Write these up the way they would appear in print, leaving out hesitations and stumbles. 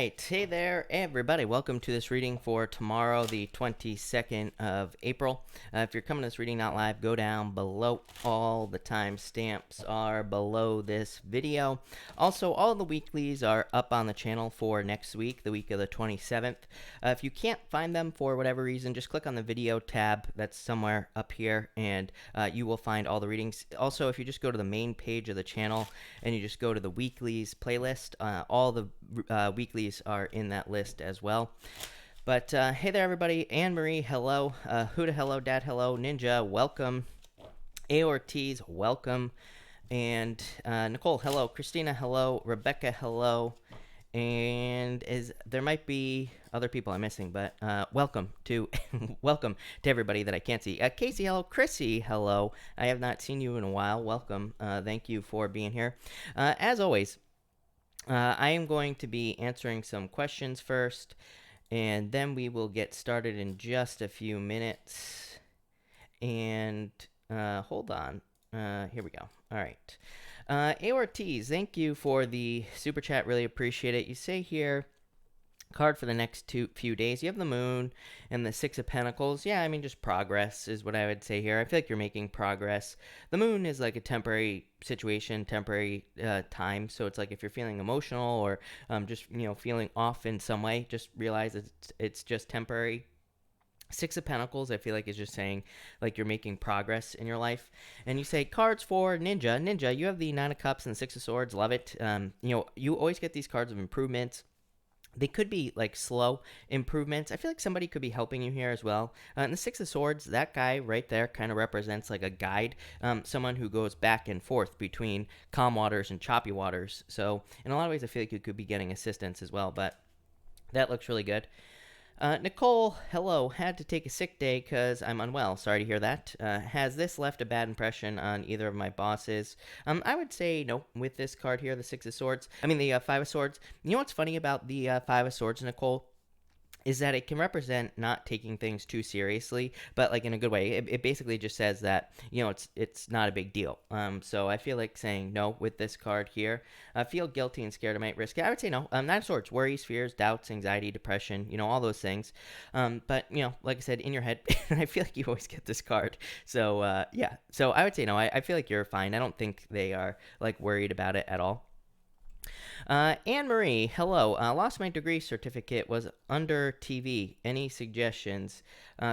right. Hey there, everybody. Welcome to this reading for tomorrow, the 22nd of April. If you're coming to this reading not live, go down below. All the timestamps are below this video. Also, all the weeklies are up on the channel for next week, the week of the 27th. If you can't find them for whatever reason, just click on the video tab that's somewhere up here, and you will find all the readings. Also, if you just go to the main page of the channel and you just go to the weeklies playlist, all the weeklies are in that list as well. But hey there, everybody. Anne-Marie, hello. Huda, hello. Dad, hello. Ninja, welcome. A. Ortiz, welcome. And Nicole, hello. Christina, hello. Rebecca, hello. And there might be other people I'm missing, but welcome to welcome to everybody that I can't see. Casey, hello. Chrissy, hello. I have not seen you in a while. Welcome. Thank you for being here. As always, I am going to be answering some questions first, and then we will get started in just a few minutes. And hold on. Here we go. All right. A. Ortiz, thank you for the super chat. Really appreciate it. You say here, card for the next few days. You have the moon and the Six of Pentacles. Yeah, I mean, just progress is what I would say here. I feel like you're making progress. The moon is like a temporary situation, temporary time. So it's like if you're feeling emotional or just, feeling off in some way, just realize it's just temporary. Six of Pentacles, I feel like, is just saying, like, you're making progress in your life. And you say, cards for Ninja. Ninja, you have the Nine of Cups and the Six of Swords. Love it. You always get these cards of improvements. They could be, like, slow improvements. I feel like somebody could be helping you here as well. And the Six of Swords, that guy right there kind of represents, like, a guide. Someone who goes back and forth between calm waters and choppy waters. So, in a lot of ways, I feel like you could be getting assistance as well. But that looks really good. Nicole, hello. Had to take a sick day because I'm unwell. Sorry to hear that. Has this left a bad impression on either of my bosses? I would say no with this card here, the Six of Swords. I mean, the Five of Swords. You know what's funny about the Five of Swords, Nicole? Is that it can represent not taking things too seriously, but like in a good way. It basically just says that, it's not a big deal. So I feel like saying no with this card here. I feel guilty and scared I might risk it. I would say no. Nine of Swords, worries, fears, doubts, anxiety, depression, all those things. But, like I said, in your head, I feel like you always get this card. So, yeah. So I would say no. I feel like you're fine. I don't think they are, like, worried about it at all. Anne-Marie, hello. Lost my degree certificate, was under TV. Any suggestions?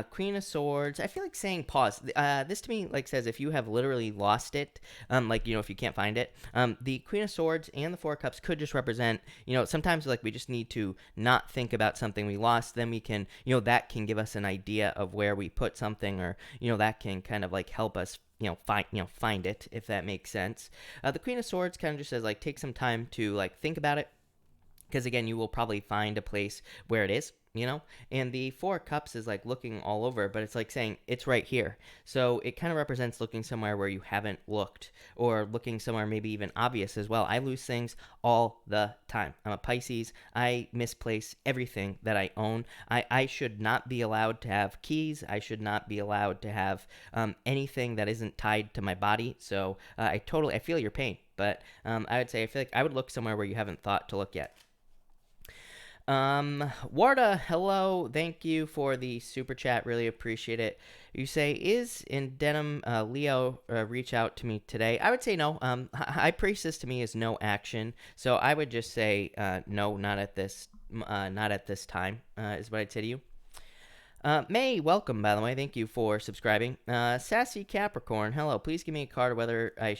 Queen of Swords. I feel like saying pause. This to me, like, says if you have literally lost it, if you can't find it, the Queen of Swords and the Four of Cups could just represent, sometimes, like, we just need to not think about something we lost. Then we can, that can give us an idea of where we put something, or, that can kind of, like, help us find it, if that makes sense. The Queen of Swords kind of just says, like, take some time to, like, think about it, because, again, you will probably find a place where it is, and the Four of Cups is, like, looking all over, but it's like saying it's right here. So it kind of represents looking somewhere where you haven't looked, or looking somewhere maybe even obvious as well. I lose things all the time. I'm a Pisces. I misplace everything that I own. I should not be allowed to have keys. I should not be allowed to have anything that isn't tied to my body. So I feel your pain, but I would say I feel like I would look somewhere where you haven't thought to look yet. Warda, hello. Thank you for the super chat. Really appreciate it. You say, is in denim Leo reach out to me today? I would say no. High Priestess to me is no action. So I would just say no, not at this time, is what I'd say to you. May, welcome, by the way. Thank you for subscribing. Sassy Capricorn, hello. Please give me a card whether I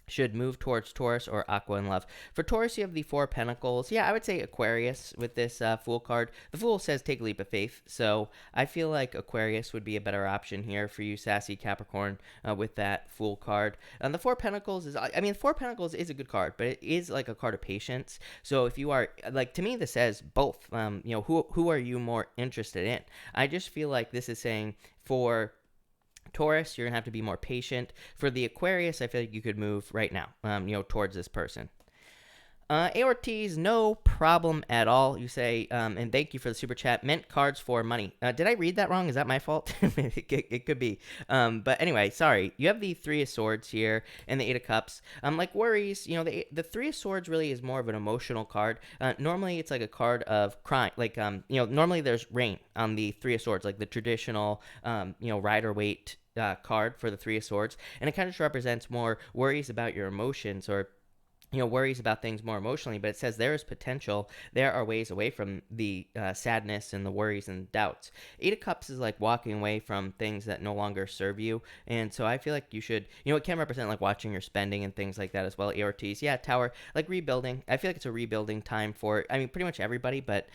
should move towards Taurus or Aqua in love. For Taurus, you have the Four of Pentacles. Yeah, I would say Aquarius with this Fool card. The Fool says take a leap of faith, so I feel like Aquarius would be a better option here for you, Sassy Capricorn, with that Fool card. And the Four of Pentacles the Four of Pentacles is a good card, but it is like a card of patience. So if you are, like, to me, this says both. Who are you more interested in? I just feel like this is saying for Taurus, you're going to have to be more patient. For the Aquarius, I feel like you could move right now, towards this person. Aortes, no problem at all. You say, and thank you for the super chat. Meant cards for money. Did I read that wrong? Is that my fault? It could be. But anyway, sorry. You have the Three of Swords here and the Eight of Cups. Like worries, the Three of Swords really is more of an emotional card. Normally, it's like a card of crime. Like, normally there's rain on the Three of Swords, like the traditional, rider weight card for the Three of Swords, and it kind of just represents more worries about your emotions or worries about things more emotionally, but it says there is potential. There are ways away from the sadness and the worries and doubts. Eight of Cups is like walking away from things that no longer serve you. And so I feel like you should, it can represent like watching your spending and things like that as well. Aortes, yeah, Tower, like rebuilding. I feel like it's a rebuilding time for, pretty much everybody, but,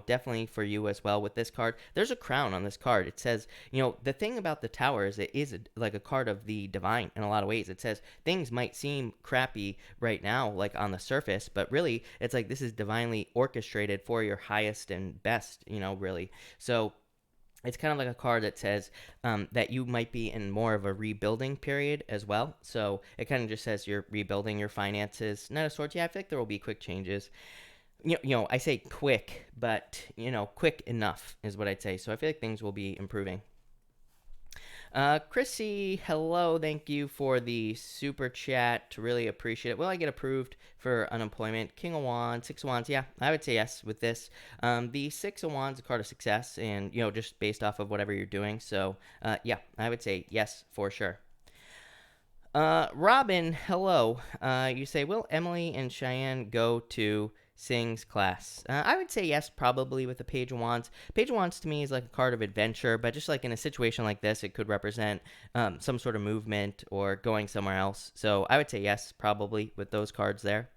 definitely for you as well with this card. There's a crown on this card. It says, the thing about the Tower is it is like a card of the divine in a lot of ways. It says things might seem crappy right now, like on the surface, but really it's like this is divinely orchestrated for your highest and best, really. So it's kind of like a card that says that you might be in more of a rebuilding period as well. So it kind of just says you're rebuilding your finances. Knight of Swords, yeah, I feel like there will be quick changes. I say quick, but quick enough is what I'd say. So I feel like things will be improving. Chrissy, hello. Thank you for the super chat. Really appreciate it. Will I get approved for unemployment? King of Wands, Six of Wands. Yeah, I would say yes with this. The Six of Wands is a card of success and, just based off of whatever you're doing. So, yeah, I would say yes for sure. Robin, hello. You say, will Emily and Cheyenne go to Sing's class? I would say yes, probably with the Page of Wands. Page of Wands to me is like a card of adventure, but just like in a situation like this, it could represent some sort of movement or going somewhere else. So I would say yes, probably with those cards there.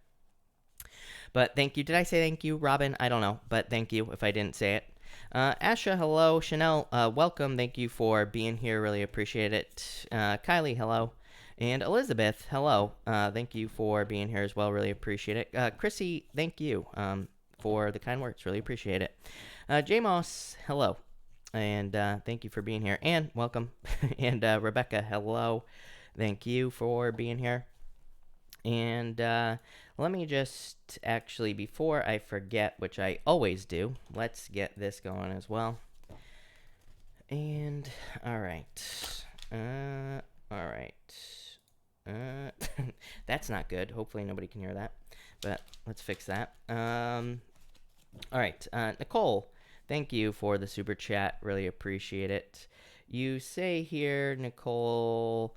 But thank you. Did I say thank you, Robin? I don't know, but thank you if I didn't say it. Asha, hello. Chanel, welcome. Thank you for being here. Really appreciate it. Kylie, hello. And Elizabeth, hello. Thank you for being here as well. Really appreciate it. Chrissy, thank you for the kind words. Really appreciate it. Jamos, hello. And thank you for being here. And welcome. And Rebecca, hello. Thank you for being here. And let me just actually, before I forget, which I always do, let's get this going as well. And all right. All right. That's not good. Hopefully nobody can hear that, but let's fix that. All right. Nicole, thank you for the super chat. Really appreciate it. You say here, Nicole,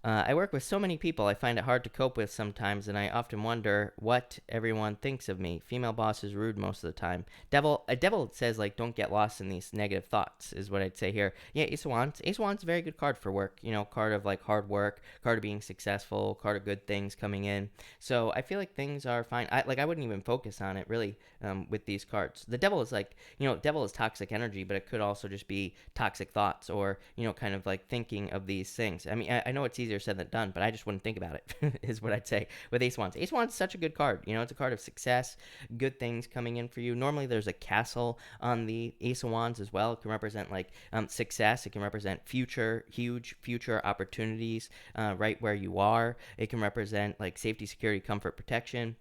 I work with so many people I find it hard to cope with sometimes, and I often wonder what everyone thinks of me. Female boss is rude most of the time. A devil says, like, don't get lost in these negative thoughts, is what I'd say here. Yeah, Ace of Wands. Ace of Wands is a very good card for work. Card of, like, hard work, card of being successful, card of good things coming in. So I feel like things are fine. I wouldn't even focus on it, really, with these cards. The devil is, like, devil is toxic energy, but it could also just be toxic thoughts or, kind of, like, thinking of these things. I mean, I know it's easier said than done, but I just wouldn't think about it, is what I'd say with Ace of Wands. Ace of Wands is such a good card. It's a card of success, good things coming in for you. Normally there's a castle on the Ace of Wands as well. It can represent like success. It can represent huge future opportunities right where you are. It can represent like safety, security, comfort, protection.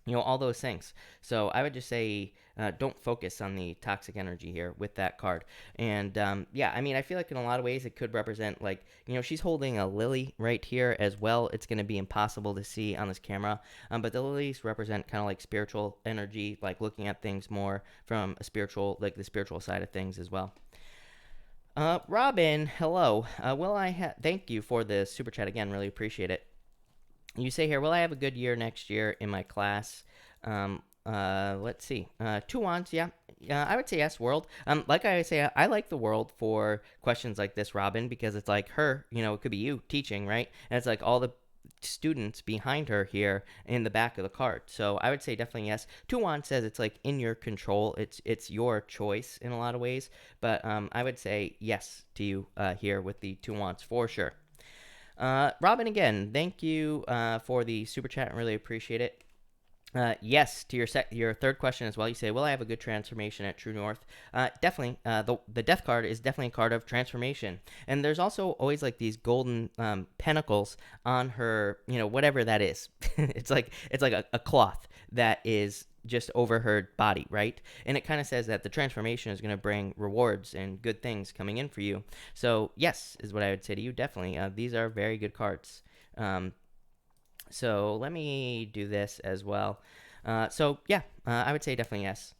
All those things. So I would just say don't focus on the toxic energy here with that card. And yeah, I mean, I feel like in a lot of ways it could represent like, she's holding a lily right here as well. It's going to be impossible to see on this camera. But the lilies represent kind of like spiritual energy, like looking at things more from a spiritual, like the spiritual side of things as well. Robin, hello. Thank you for the super chat again. Really appreciate it. You say here, will I have a good year next year in my class? Let's see. Two Wands, yeah. I would say yes, World. Like I say, I like the World for questions like this, Robin, because it's like her, it could be you teaching, right? And it's like all the students behind her here in the back of the card. So I would say definitely yes. Two Wands says it's like in your control. It's your choice in a lot of ways. But I would say yes to you here with the Two Wands for sure. Robin, again, thank you for the super chat. I really appreciate it. Yes, to your third question as well. You say, will I have a good transformation at True North? Definitely. The Death card is definitely a card of transformation. And there's also always like these golden pentacles on her, whatever that is. It's like a cloth that is just overheard body, right? And it kind of says that the transformation is going to bring rewards and good things coming in for you. So yes, is what I would say to you. Definitely, these are very good cards. So let me do this as well. So yeah, I would say definitely yes.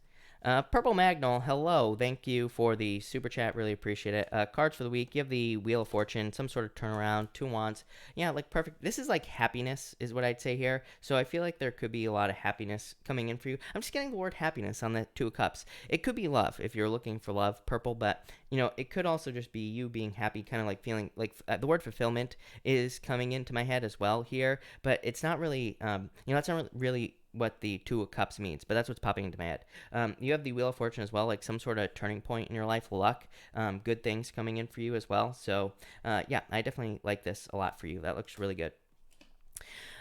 Purple Magnol, hello. Thank you for the super chat. Really appreciate it. Cards for the week. You have the Wheel of Fortune, some sort of turnaround, two wands. Yeah, like perfect. This is like happiness, is what I'd say here. So I feel like there could be a lot of happiness coming in for you. I'm just getting the word happiness on the Two of Cups. It could be love if you're looking for love, purple, but it could also just be you being happy, kind of like feeling like the word fulfillment is coming into my head as well here, but it's not really, that's not really what the Two of Cups means, but that's what's popping into my head. You have the Wheel of Fortune as well, like some sort of turning point in your life, luck, good things coming in for you as well. So, yeah, I definitely like this a lot for you. That looks really good.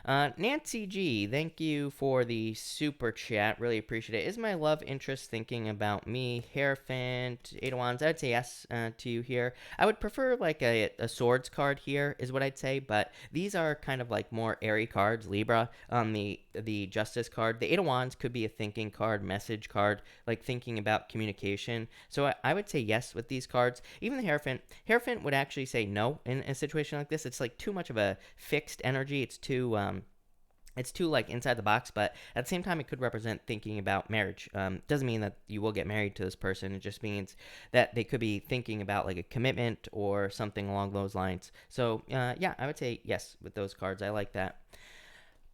Nancy G, thank you for the super chat. Really appreciate it. Is my love interest thinking about me? Hierophant, Eight of Wands. I'd say yes to you here. I would prefer like a swords card here, is what I'd say. But these are kind of like more airy cards. Libra, the Justice card. The Eight of Wands could be a thinking card, message card, like thinking about communication. So I would say yes with these cards. Even the Hierophant. Hierophant would actually say no in a situation like this. It's like too much of a fixed energy. It's too like inside the box, but at the same time, it could represent thinking about marriage. Doesn't mean that you will get married to this person. It just means that they could be thinking about like a commitment or something along those lines. So yeah, I would say yes with those cards. I like that.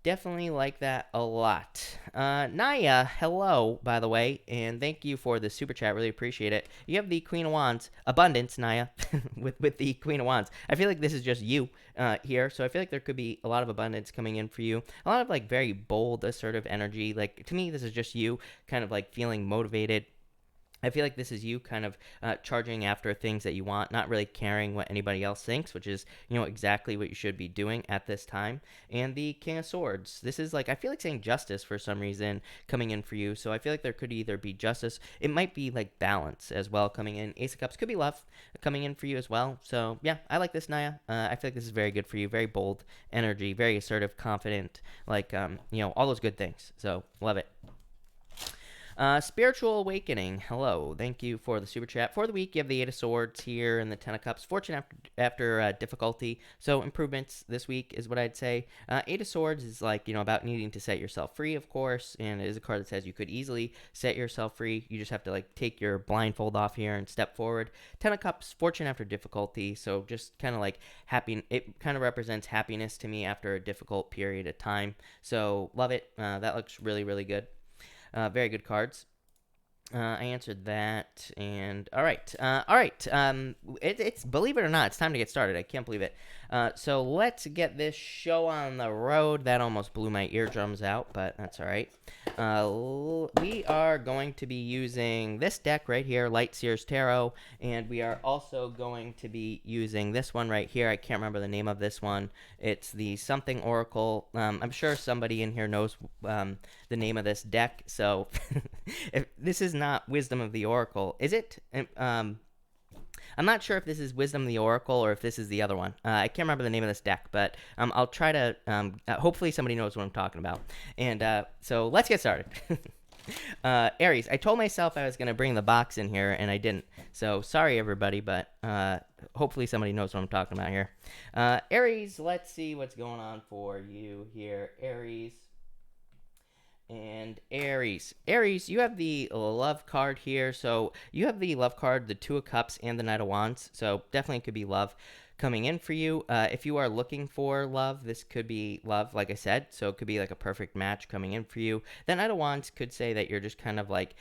Definitely like that a lot. Naya, hello, by the way, and thank you for the super chat. Really appreciate it. You have the Queen of Wands. Abundance, Naya, with the Queen of Wands. I feel like this is just you here, so I feel like there could be a lot of abundance coming in for you. A lot of like very bold, assertive energy. Like to me, this is just you kind of like feeling motivated. I feel like this is you kind of charging after things that you want, not really caring what anybody else thinks, which is, exactly what you should be doing at this time. And the King of Swords. This is like, I feel like saying justice for some reason coming in for you. So I feel like there could either be justice. It might be like balance as well coming in. Ace of Cups could be love coming in for you as well. So yeah, I like this, Naya. I feel like this is very good for you. Very bold energy, very assertive, confident, like, all those good things. So love it. Spiritual Awakening. Hello. Thank you for the super chat. For the week, you have the Eight of Swords here and the Ten of Cups. Fortune after difficulty. So improvements this week is what I'd say. Eight of Swords is like, about needing to set yourself free, of course. And it is a card that says you could easily set yourself free. You just have to like take your blindfold off here and step forward. Ten of Cups, Fortune after difficulty. So just kind of like happy. It kind of represents happiness to me after a difficult period of time. So love it. That looks really, really good. Very good cards. I answered that, and all right. It's believe it or not, it's time to get started. I can't believe it. So let's get this show on the road. That almost blew my eardrums out, but that's all right. We are going to be using this deck right here, Light Seers Tarot, and we are also going to be using this one right here. I can't remember the name of this one. It's the Something Oracle. I'm sure somebody in here knows the name of this deck, so if this is not Wisdom of the Oracle, is it? I'm not sure if this is Wisdom of the Oracle or if this is the other one. I can't remember the name of this deck, but I'll try to, hopefully somebody knows what I'm talking about. And so let's get started. Aries, I told myself I was going to bring the box in here, and I didn't. So sorry, everybody, but hopefully somebody knows what I'm talking about here. Aries, let's see what's going on for you here. Aries. And Aries, you have the love card here. So you have the love card, the Two of Cups, and the Knight of Wands. So definitely could be love coming in for you. If you are looking for love, this could be love, like I said. So it could be like a perfect match coming in for you. The Knight of Wands could say that you're just kind of like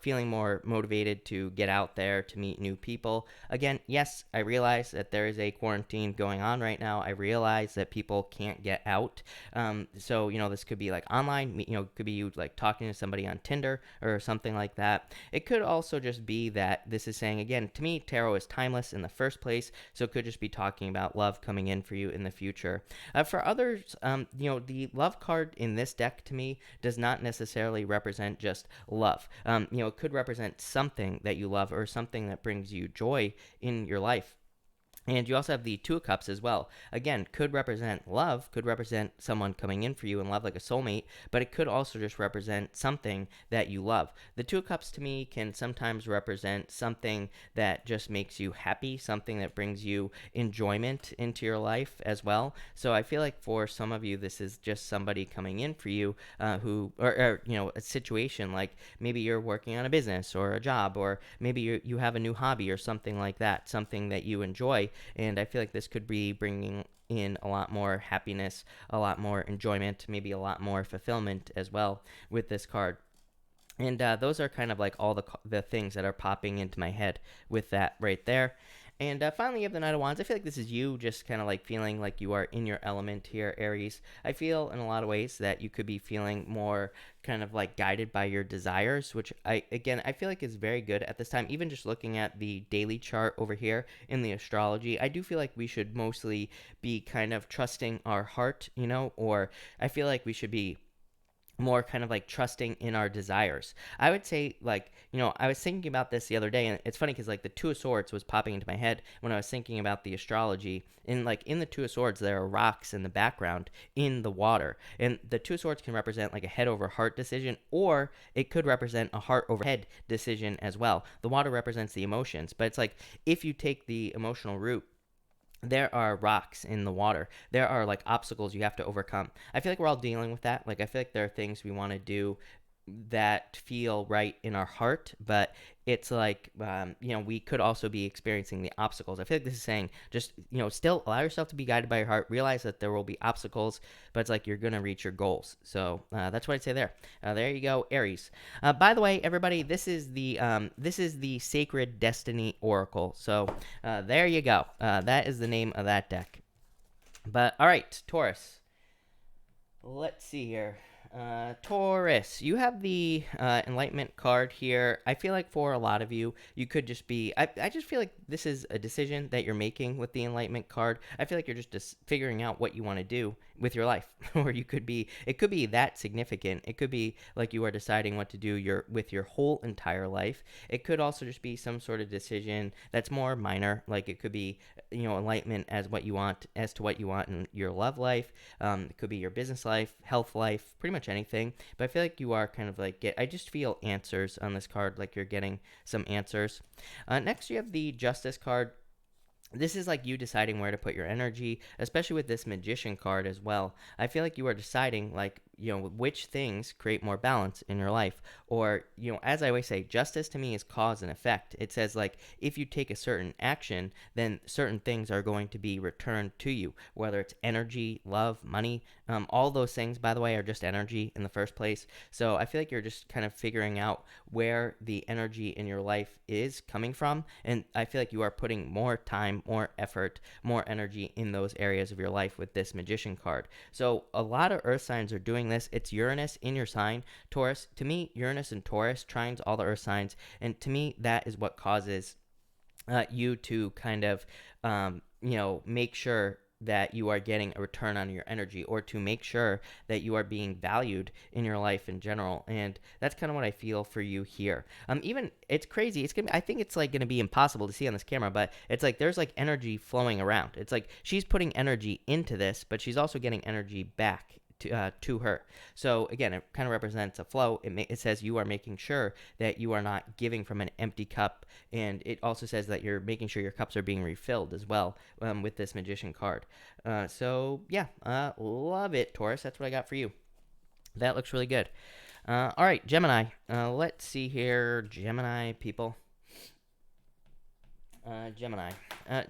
feeling more motivated to get out there to meet new people. Again, yes, I realize that there is a quarantine going on right now. I realize that people can't get out. So this could be like online. It could be you like talking to somebody on Tinder or something like that. It could also just be that this is saying, again, to me, tarot is timeless in the first place. So it could just be talking about love coming in for you in the future. For others, the love card in this deck to me does not necessarily represent just love. It could represent something that you love or something that brings you joy in your life. And you also have the Two of Cups as well. Again, could represent love, could represent someone coming in for you in love like a soulmate, but it could also just represent something that you love. The Two of Cups to me can sometimes represent something that just makes you happy, something that brings you enjoyment into your life as well. So I feel like for some of you, this is just somebody coming in for you or a situation like maybe you're working on a business or a job, or maybe you have a new hobby or something like that, something that you enjoy, and I feel like this could be bringing in a lot more happiness, a lot more enjoyment, maybe a lot more fulfillment as well with this card. And those are kind of like all the things that are popping into my head with that right there. And finally, you have the Knight of Wands. I feel like this is you just kind of like feeling like you are in your element here, Aries. I feel in a lot of ways that you could be feeling more kind of like guided by your desires, which I feel like is very good at this time. Even just looking at the daily chart over here in the astrology, I do feel like we should mostly be kind of trusting our heart, or I feel like we should be more kind of like trusting in our desires. I would say, like, I was thinking about this the other day, and it's funny because like the Two of Swords was popping into my head when I was thinking about the astrology. And like in the Two of Swords, there are rocks in the background in the water, and the Two of Swords can represent like a head over heart decision, or it could represent a heart over head decision as well. The water represents the emotions, but it's like if you take the emotional route, there are rocks in the water. There are like obstacles you have to overcome. I feel like we're all dealing with that. Like I feel like there are things we want to do that feel right in our heart, but it's like we could also be experiencing the obstacles. I feel like this is saying just still allow yourself to be guided by your heart. Realize that there will be obstacles, but it's like you're gonna reach your goals. So that's what I'd say there. There you go, Aries. By the way, everybody, this is the Sacred Destiny Oracle. So there you go. That is the name of that deck. But all right, Taurus. Let's see here. Taurus, you have the Enlightenment card here. I feel like for a lot of you, you could just be. I just feel like this is a decision that you're making with the Enlightenment card. I feel like you're just figuring out what you want to do with your life, or it could be that significant. It could be like you are deciding what to do with your whole entire life. It could also just be some sort of decision that's more minor. Like it could be, enlightenment as to what you want in your love life. It could be your business life, health life, pretty much anything. But I feel like you are kind of like I just feel answers on this card, like you're getting some answers. Next, you have the Justice card. This is like you deciding where to put your energy, especially with this Magician card as well. I feel like you are deciding, like, which things create more balance in your life. Or, as I always say, justice to me is cause and effect. It says, like, if you take a certain action, then certain things are going to be returned to you, whether it's energy, love, money. All those things, by the way, are just energy in the first place. So I feel like you're just kind of figuring out where the energy in your life is coming from. And I feel like you are putting more time, more effort, more energy in those areas of your life with this Magician card. So a lot of earth signs are doing this. It's Uranus in your sign, Taurus. To me, Uranus and Taurus trines all the earth signs, and to me, that is what causes you to kind of, make sure that you are getting a return on your energy, or to make sure that you are being valued in your life in general. And that's kind of what I feel for you here. Even it's crazy. I think it's like gonna be impossible to see on this camera, but it's like there's like energy flowing around. It's like she's putting energy into this, but she's also getting energy back to her. So again, it kind of represents a flow. It says you are making sure that you are not giving from an empty cup, and it also says that you're making sure your cups are being refilled as well with this Magician card. So yeah, love it, Taurus. That's what I got for you. That looks really good. All right, Gemini. Let's see here, Gemini people. Gemini.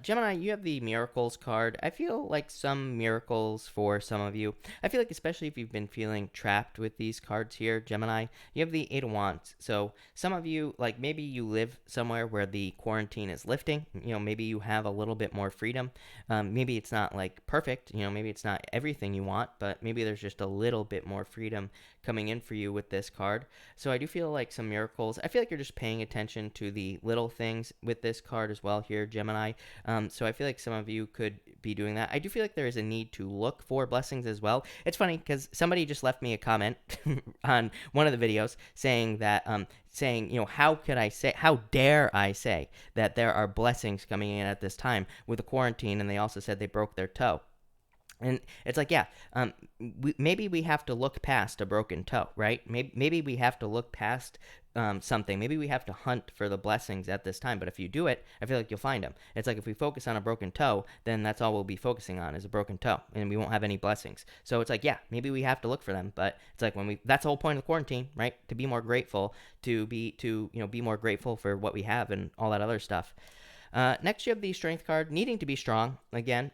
Gemini, you have the Miracles card. I feel like some miracles for some of you. I feel like especially if you've been feeling trapped with these cards here, Gemini, you have the Eight of Wands. So some of you, like maybe you live somewhere where the quarantine is lifting. Maybe you have a little bit more freedom. Maybe it's not like perfect. Maybe it's not everything you want, but maybe there's just a little bit more freedom coming in for you with this card. So I do feel like some miracles. I feel like you're just paying attention to the little things with this card as as well here, Gemini. So I feel like some of you could be doing that. I do feel like there is a need to look for blessings as well. It's funny because somebody just left me a comment on one of the videos saying that, how could I say, how dare I say that there are blessings coming in at this time with the quarantine, and they also said they broke their toe. And it's like, yeah, maybe we have to look past a broken toe, right? Maybe we have to look past something. Maybe we have to hunt for the blessings at this time. But if you do it, I feel like you'll find them. It's like if we focus on a broken toe, then that's all we'll be focusing on is a broken toe, and we won't have any blessings. So it's like, yeah, maybe we have to look for them. But it's like that's the whole point of the quarantine, right? To be more grateful, to be more grateful for what we have and all that other stuff. Next, you have the Strength card, needing to be strong again.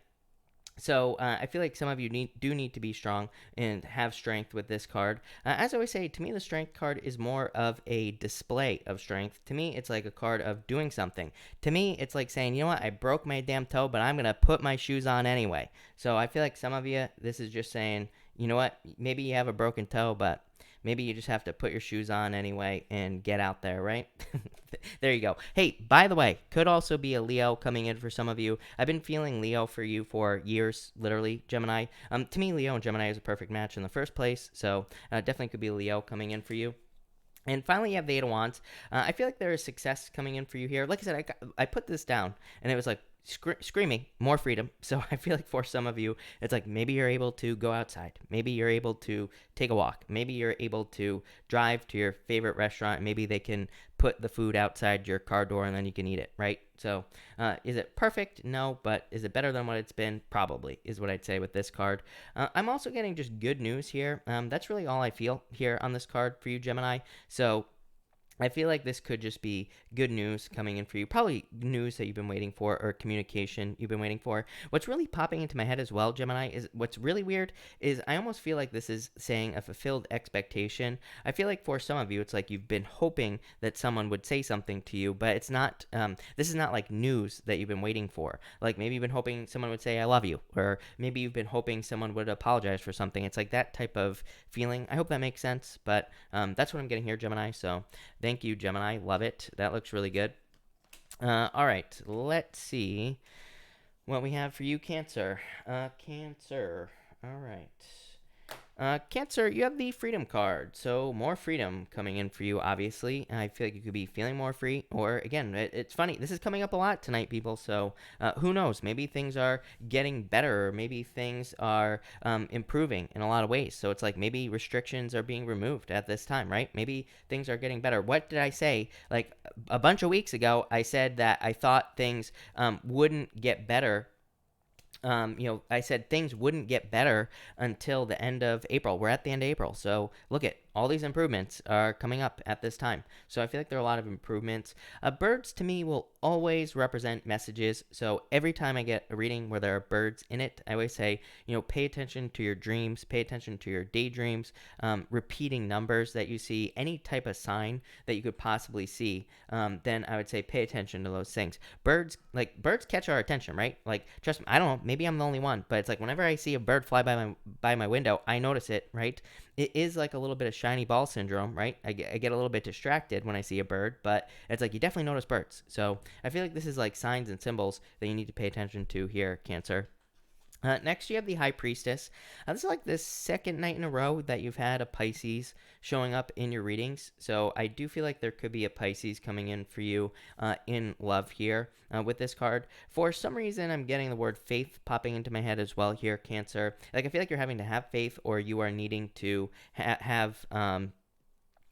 So I feel like some of you do need to be strong and have strength with this card. As I always say, to me, the Strength card is more of a display of strength. To me, it's like a card of doing something. To me, it's like saying, you know what, I broke my damn toe, but I'm going to put my shoes on anyway. So I feel like some of you, this is just saying, you know what, maybe you have a broken toe, but maybe you just have to put your shoes on anyway and get out there, right? There you go. Hey, by the way, could also be a Leo coming in for some of you. I've been feeling Leo for you for years, literally, Gemini. To me, Leo and Gemini is a perfect match in the first place, so definitely could be a Leo coming in for you. And finally, you have the Eight of Wands. I feel like there is success coming in for you here. Like I said, I put this down, and it was like, screaming more freedom. So I feel like for some of you, it's like maybe you're able to go outside, maybe you're able to take a walk, maybe you're able to drive to your favorite restaurant, and maybe they can put the food outside your car door and then you can eat it, right? So is it perfect? No. But is it better than what it's been? Probably, is what I'd say with this card. I'm also getting just good news here. That's really all I feel here on this card for you, Gemini. So I feel like this could just be good news coming in for you. Probably news that you've been waiting for, or communication you've been waiting for. What's really popping into my head as well, Gemini, is what's really weird is I almost feel like this is saying a fulfilled expectation. I feel like for some of you, it's like you've been hoping that someone would say something to you, but it's not, this is not like news that you've been waiting for. Like maybe you've been hoping someone would say, I love you, or maybe you've been hoping someone would apologize for something. It's like that type of feeling. I hope that makes sense, but that's what I'm getting here, Gemini. So thank you, Gemini. Love it. That looks really good. All right. Let's see what we have for you, Cancer. Cancer. All right. Cancer, you have the Freedom card, so more freedom coming in for you, obviously. I feel like you could be feeling more free, or again, it's funny, this is coming up a lot tonight, people, so who knows, maybe things are getting better, or maybe things are improving in a lot of ways, so it's like maybe restrictions are being removed at this time, right? Maybe things are getting better. What did I say? Like a bunch of weeks ago, I said that I thought things wouldn't get better. I said things wouldn't get better until the end of April. We're at the end of April. So look at all these improvements are coming up at this time. So I feel like there are a lot of improvements. Birds to me will always represent messages. So every time I get a reading where there are birds in it, I always say, pay attention to your dreams, pay attention to your daydreams, repeating numbers that you see, any type of sign that you could possibly see, then I would say pay attention to those things. Birds catch our attention, right? Like, trust me, I don't know, maybe I'm the only one, but it's like whenever I see a bird fly by my window, I notice it, right? It is like a little bit of shiny ball syndrome, right? I get a little bit distracted when I see a bird, but it's like you definitely notice birds. So I feel like this is like signs and symbols that you need to pay attention to here, Cancer. Next, you have the High Priestess. This is like the second night in a row that you've had a Pisces showing up in your readings. So I do feel like there could be a Pisces coming in for you in love here with this card. For some reason, I'm getting the word faith popping into my head as well here, Cancer. Like I feel like you're having to have faith, or you are needing to have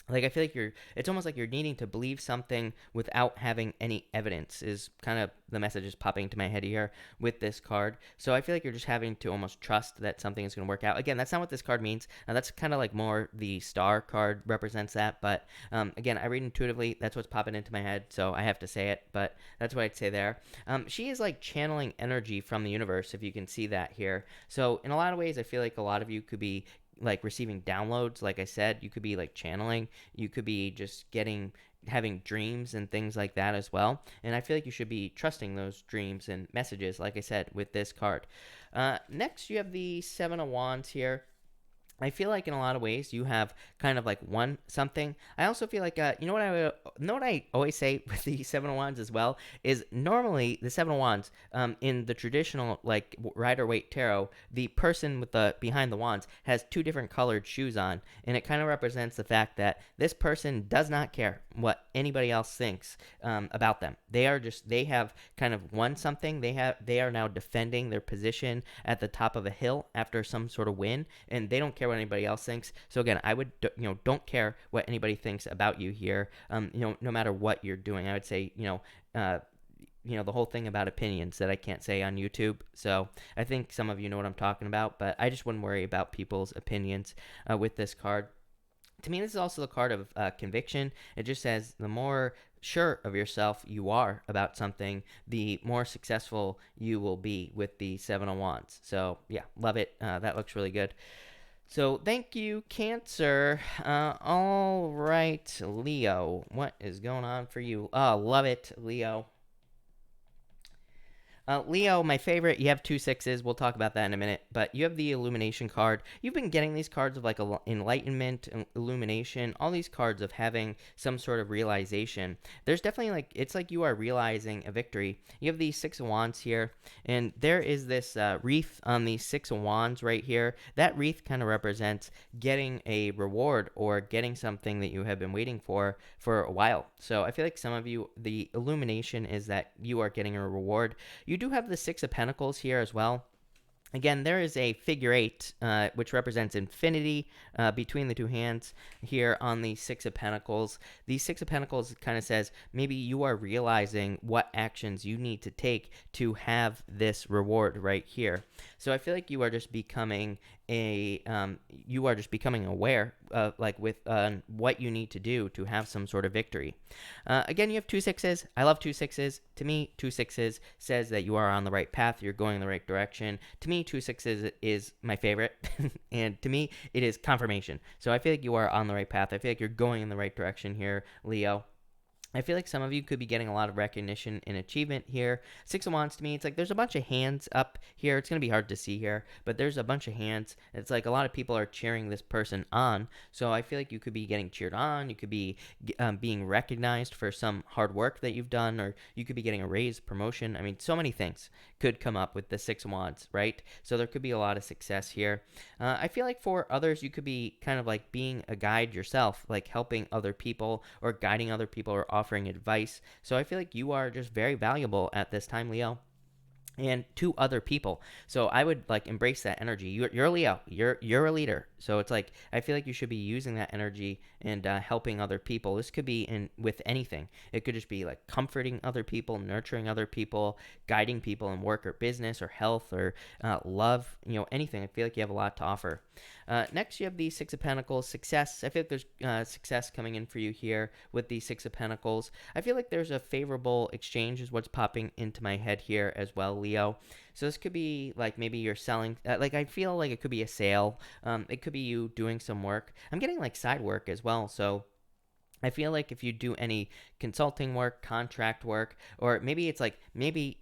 like I feel like it's almost like you're needing to believe something without having any evidence is kind of the message is popping into my head here with this card. So I feel like you're just having to almost trust that something is going to work out. Again, that's not what this card means. That's kind of like more the star card represents that. But again, I read intuitively. That's what's popping into my head. So I have to say it, but that's what I'd say there. She is like channeling energy from the universe, if you can see that here. So in a lot of ways, I feel like a lot of you could be like receiving downloads. Like I said, you could be like channeling, you could be just having dreams and things like that as well. And I feel like you should be trusting those dreams and messages, like I said, with this card. Next, you have the Seven of Wands here. I feel like in a lot of ways you have kind of like won something. I also feel like you know what know what I always say with the Seven of Wands as well is normally the Seven of Wands in the traditional like Rider Waite tarot, the person with the behind the wands has two different colored shoes on, and it kind of represents the fact that this person does not care what anybody else thinks about them. They have kind of won something. They are now defending their position at the top of a hill after some sort of win, and they don't care what anybody else thinks. So again, I would don't care what anybody thinks about you here. No matter what you're doing, I would say the whole thing about opinions that I can't say on YouTube. So I think some of you know what I'm talking about, but I just wouldn't worry about people's opinions with this card. To me, this is also the card of conviction. It just says the more sure of yourself you are about something, the more successful you will be with the Seven of Wands. So yeah, love it. That looks really good. So thank you, Cancer. All right, Leo, what is going on for you? Oh, love it, Leo. Leo, my favorite. You have two sixes. We'll talk about that in a minute. But you have the illumination card. You've been getting these cards of like enlightenment, illumination, all these cards of having some sort of realization. There's definitely like, it's like you are realizing a victory. You have the Six of Wands here, and there is this wreath on the Six of Wands right here. That wreath kind of represents getting a reward or getting something that you have been waiting for a while. So I feel like some of you, the illumination is that you are getting a reward. You do have the Six of Pentacles here as well. Again, there is a figure eight, which represents infinity between the two hands here on the Six of Pentacles. The Six of Pentacles kind of says maybe you are realizing what actions you need to take to have this reward right here. So I feel like you are just becoming aware of like with what you need to do to have some sort of victory. Again, you have two sixes. I love two sixes. To me, two sixes says that you are on the right path. You're going in the right direction. To me, two sixes is my favorite. And to me, it is confirmation. So I feel like you are on the right path. I feel like you're going in the right direction here, Leo. I feel like some of you could be getting a lot of recognition and achievement here. Six of Wands to me, it's like there's a bunch of hands up here. It's going to be hard to see here, but there's a bunch of hands. It's like a lot of people are cheering this person on. So I feel like you could be getting cheered on. You could be being recognized for some hard work that you've done, or you could be getting a raise, promotion. I mean, so many things could come up with the Six of Wands, right? So there could be a lot of success here. I feel like for others, you could be kind of like being a guide yourself, like helping other people or guiding other people or offering advice. So I feel like you are just very valuable at this time, Leo, and to other people. So I would like embrace that energy. You're a Leo. You're a leader. So it's like I feel like you should be using that energy and helping other people. This could be in with anything. It could just be like comforting other people, nurturing other people, guiding people in work or business or health or love. Anything. I feel like you have a lot to offer. Next, you have the Six of Pentacles, success. I feel like there's success coming in for you here with the Six of Pentacles. I feel like there's a favorable exchange is what's popping into my head here as well, Leo. So this could be like maybe you're selling, like I feel like it could be a sale. It could be you doing some work. I'm getting like side work as well. So I feel like if you do any consulting work, contract work, or maybe it's like maybe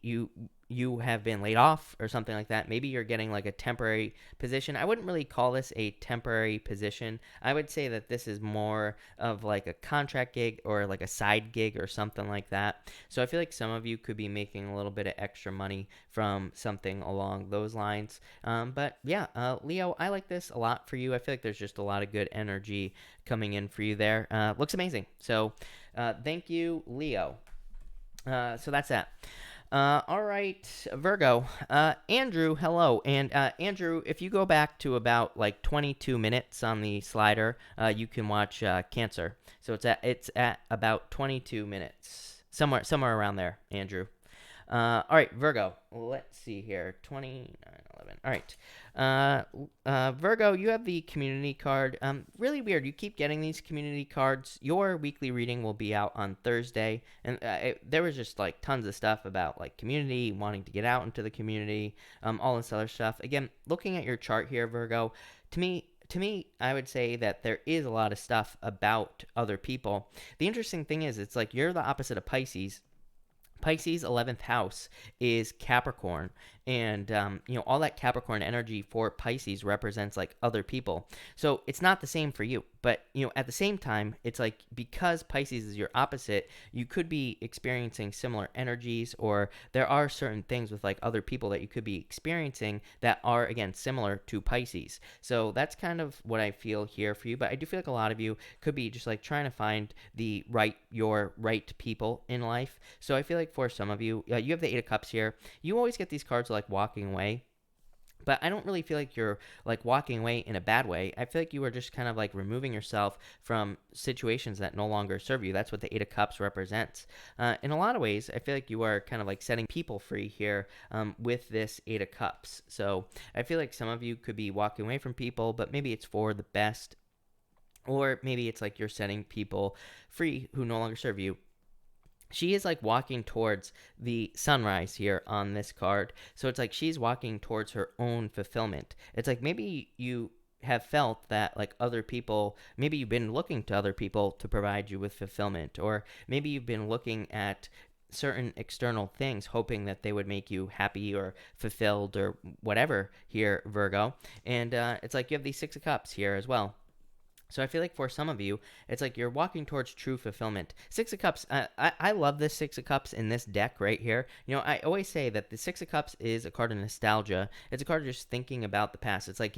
you have been laid off or something like that. Maybe you're getting like a temporary position. I wouldn't really call this a temporary position. I would say that this is more of like a contract gig or like a side gig or something like that. So I feel like some of you could be making a little bit of extra money from something along those lines. But yeah, Leo, I like this a lot for you. I feel like there's just a lot of good energy coming in for you there. Looks amazing. So thank you, Leo. So that's that. All right, Virgo. Andrew, hello. And Andrew, if you go back to about like 22 minutes on the slider, you can watch Cancer. So it's at about 22 minutes, somewhere around there, Andrew. All right, Virgo. Let's see here. 2911. All right. Virgo, you have the community card. Really weird. You keep getting these community cards. Your weekly reading will be out on Thursday. And there was just like tons of stuff about like community, wanting to get out into the community, all this other stuff. Again, looking at your chart here, Virgo, to me, I would say that there is a lot of stuff about other people. The interesting thing is, it's like you're the opposite of Pisces. Pisces' 11th house is Capricorn, And all that Capricorn energy for Pisces represents like other people. So it's not the same for you, but at the same time, it's like because Pisces is your opposite, you could be experiencing similar energies, or there are certain things with like other people that you could be experiencing that are again similar to Pisces. So that's kind of what I feel here for you. But I do feel like a lot of you could be just like trying to find your right people in life. So I feel like for some of you, you have the Eight of Cups here. You always get these cards like walking away, but I don't really feel like you're like walking away in a bad way. I feel like you are just kind of like removing yourself from situations that no longer serve you. That's what the Eight of Cups represents. In a lot of ways, I feel like you are kind of like setting people free here with this Eight of Cups. So I feel like some of you could be walking away from people, but maybe it's for the best. Or maybe it's like you're setting people free who no longer serve you. She is like walking towards the sunrise here on this card. So it's like she's walking towards her own fulfillment. It's like maybe you have felt that like other people, maybe you've been looking to other people to provide you with fulfillment, or maybe you've been looking at certain external things hoping that they would make you happy or fulfilled or whatever here, Virgo. And it's like you have these Six of Cups here as well. So I feel like for some of you, it's like you're walking towards true fulfillment. Six of Cups, I love this Six of Cups in this deck right here. I always say that the Six of Cups is a card of nostalgia. It's a card of just thinking about the past. It's like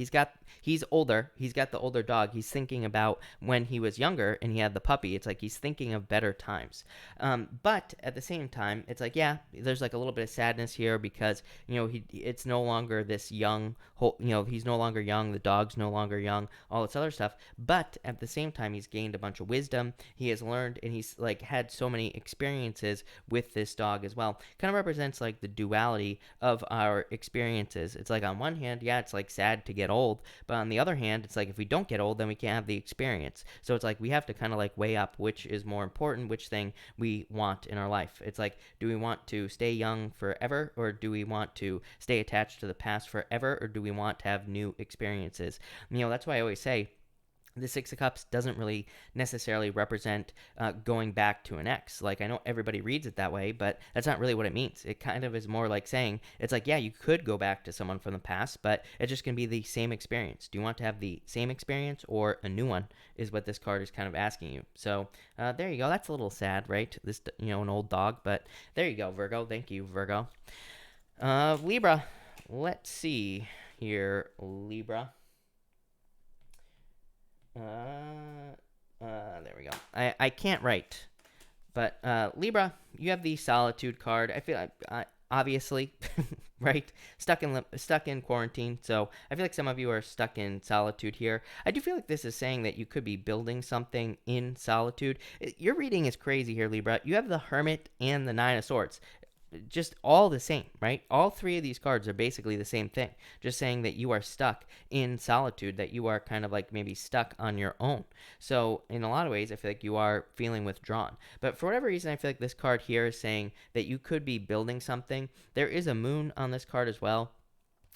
he's older. He's got the older dog. He's thinking about when he was younger and he had the puppy. It's like he's thinking of better times. But at the same time, it's like, yeah, there's like a little bit of sadness here because, it's no longer this young, he's no longer young. The dog's no longer young, all this other stuff. But at the same time, he's gained a bunch of wisdom. He has learned, and he's like had so many experiences with this dog as well. Kind of represents like the duality of our experiences. It's like on one hand, yeah, it's like sad to get old, but on the other hand, it's like if we don't get old, then we can't have the experience. So it's like we have to kind of like weigh up which is more important, which thing we want in our life. It's like, do we want to stay young forever, or do we want to stay attached to the past forever, or do we want to have new experiences? That's why I always say the Six of Cups doesn't really necessarily represent going back to an ex. Like, I know everybody reads it that way, but that's not really what it means. It kind of is more like saying, it's like, yeah, you could go back to someone from the past, but it's just going to be the same experience. Do you want to have the same experience or a new one, is what this card is kind of asking you. So there you go. That's a little sad, right? This, an old dog, but there you go, Virgo. Thank you, Virgo. Libra. Let's see here, Libra. There we go. I can't write, but Libra, you have the Solitude card. I feel like, obviously, right, stuck in quarantine. So I feel like some of you are stuck in solitude here. I do feel like this is saying that you could be building something in solitude. Your reading is crazy here, Libra. You have the Hermit and the Nine of Swords. Just all the same, right? All three of these cards are basically the same thing. Just saying that you are stuck in solitude, that you are kind of like maybe stuck on your own. So in a lot of ways, I feel like you are feeling withdrawn. But for whatever reason, I feel like this card here is saying that you could be building something. There is a moon on this card as well.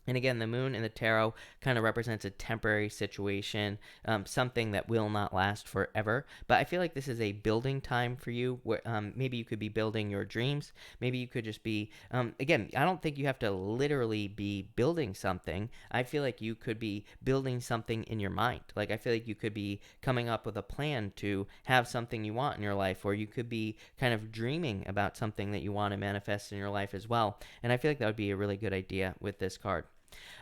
And again, the moon in the tarot kind of represents a temporary situation, something that will not last forever. But I feel like this is a building time for you, where maybe you could be building your dreams. Maybe you could just be, again, I don't think you have to literally be building something. I feel like you could be building something in your mind. Like, I feel like you could be coming up with a plan to have something you want in your life, or you could be kind of dreaming about something that you want to manifest in your life as well. And I feel like that would be a really good idea with this card.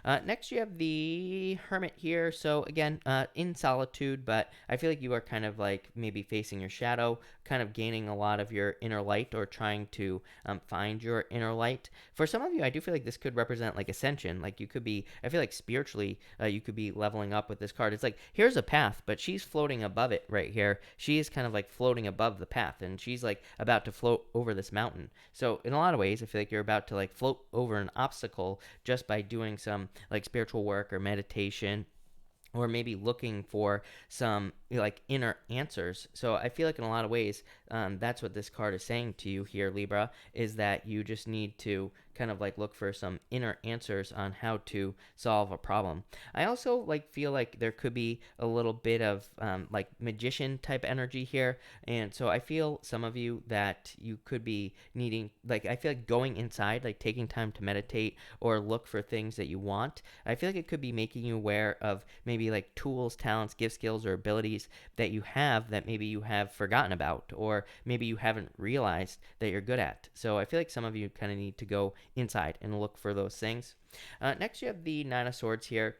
Next, you have the Hermit here. So again, in solitude, but I feel like you are kind of like maybe facing your shadow, kind of gaining a lot of your inner light, or trying to find your inner light. For some of you, I do feel like this could represent like ascension. Like, you could be, I feel like spiritually, you could be leveling up with this card. It's like, here's a path, but she's floating above it right here. She is kind of like floating above the path, and she's like about to float over this mountain. So in a lot of ways, I feel like you're about to like float over an obstacle just by doing some like spiritual work or meditation, or maybe looking for some like inner answers. So I feel like in a lot of ways, that's what this card is saying to you here, Libra, is that you just need to kind of like look for some inner answers on how to solve a problem. I also like feel like there could be a little bit of like magician type energy here, and so I feel some of you that you could be needing, like, I feel like going inside, like taking time to meditate or look for things that you want. I feel like it could be making you aware of maybe like tools, talents, gift, skills, or abilities that you have that maybe you have forgotten about, or maybe you haven't realized that you're good at. So I feel like some of you kind of need to go inside and look for those things. Next, you have the Nine of Swords here.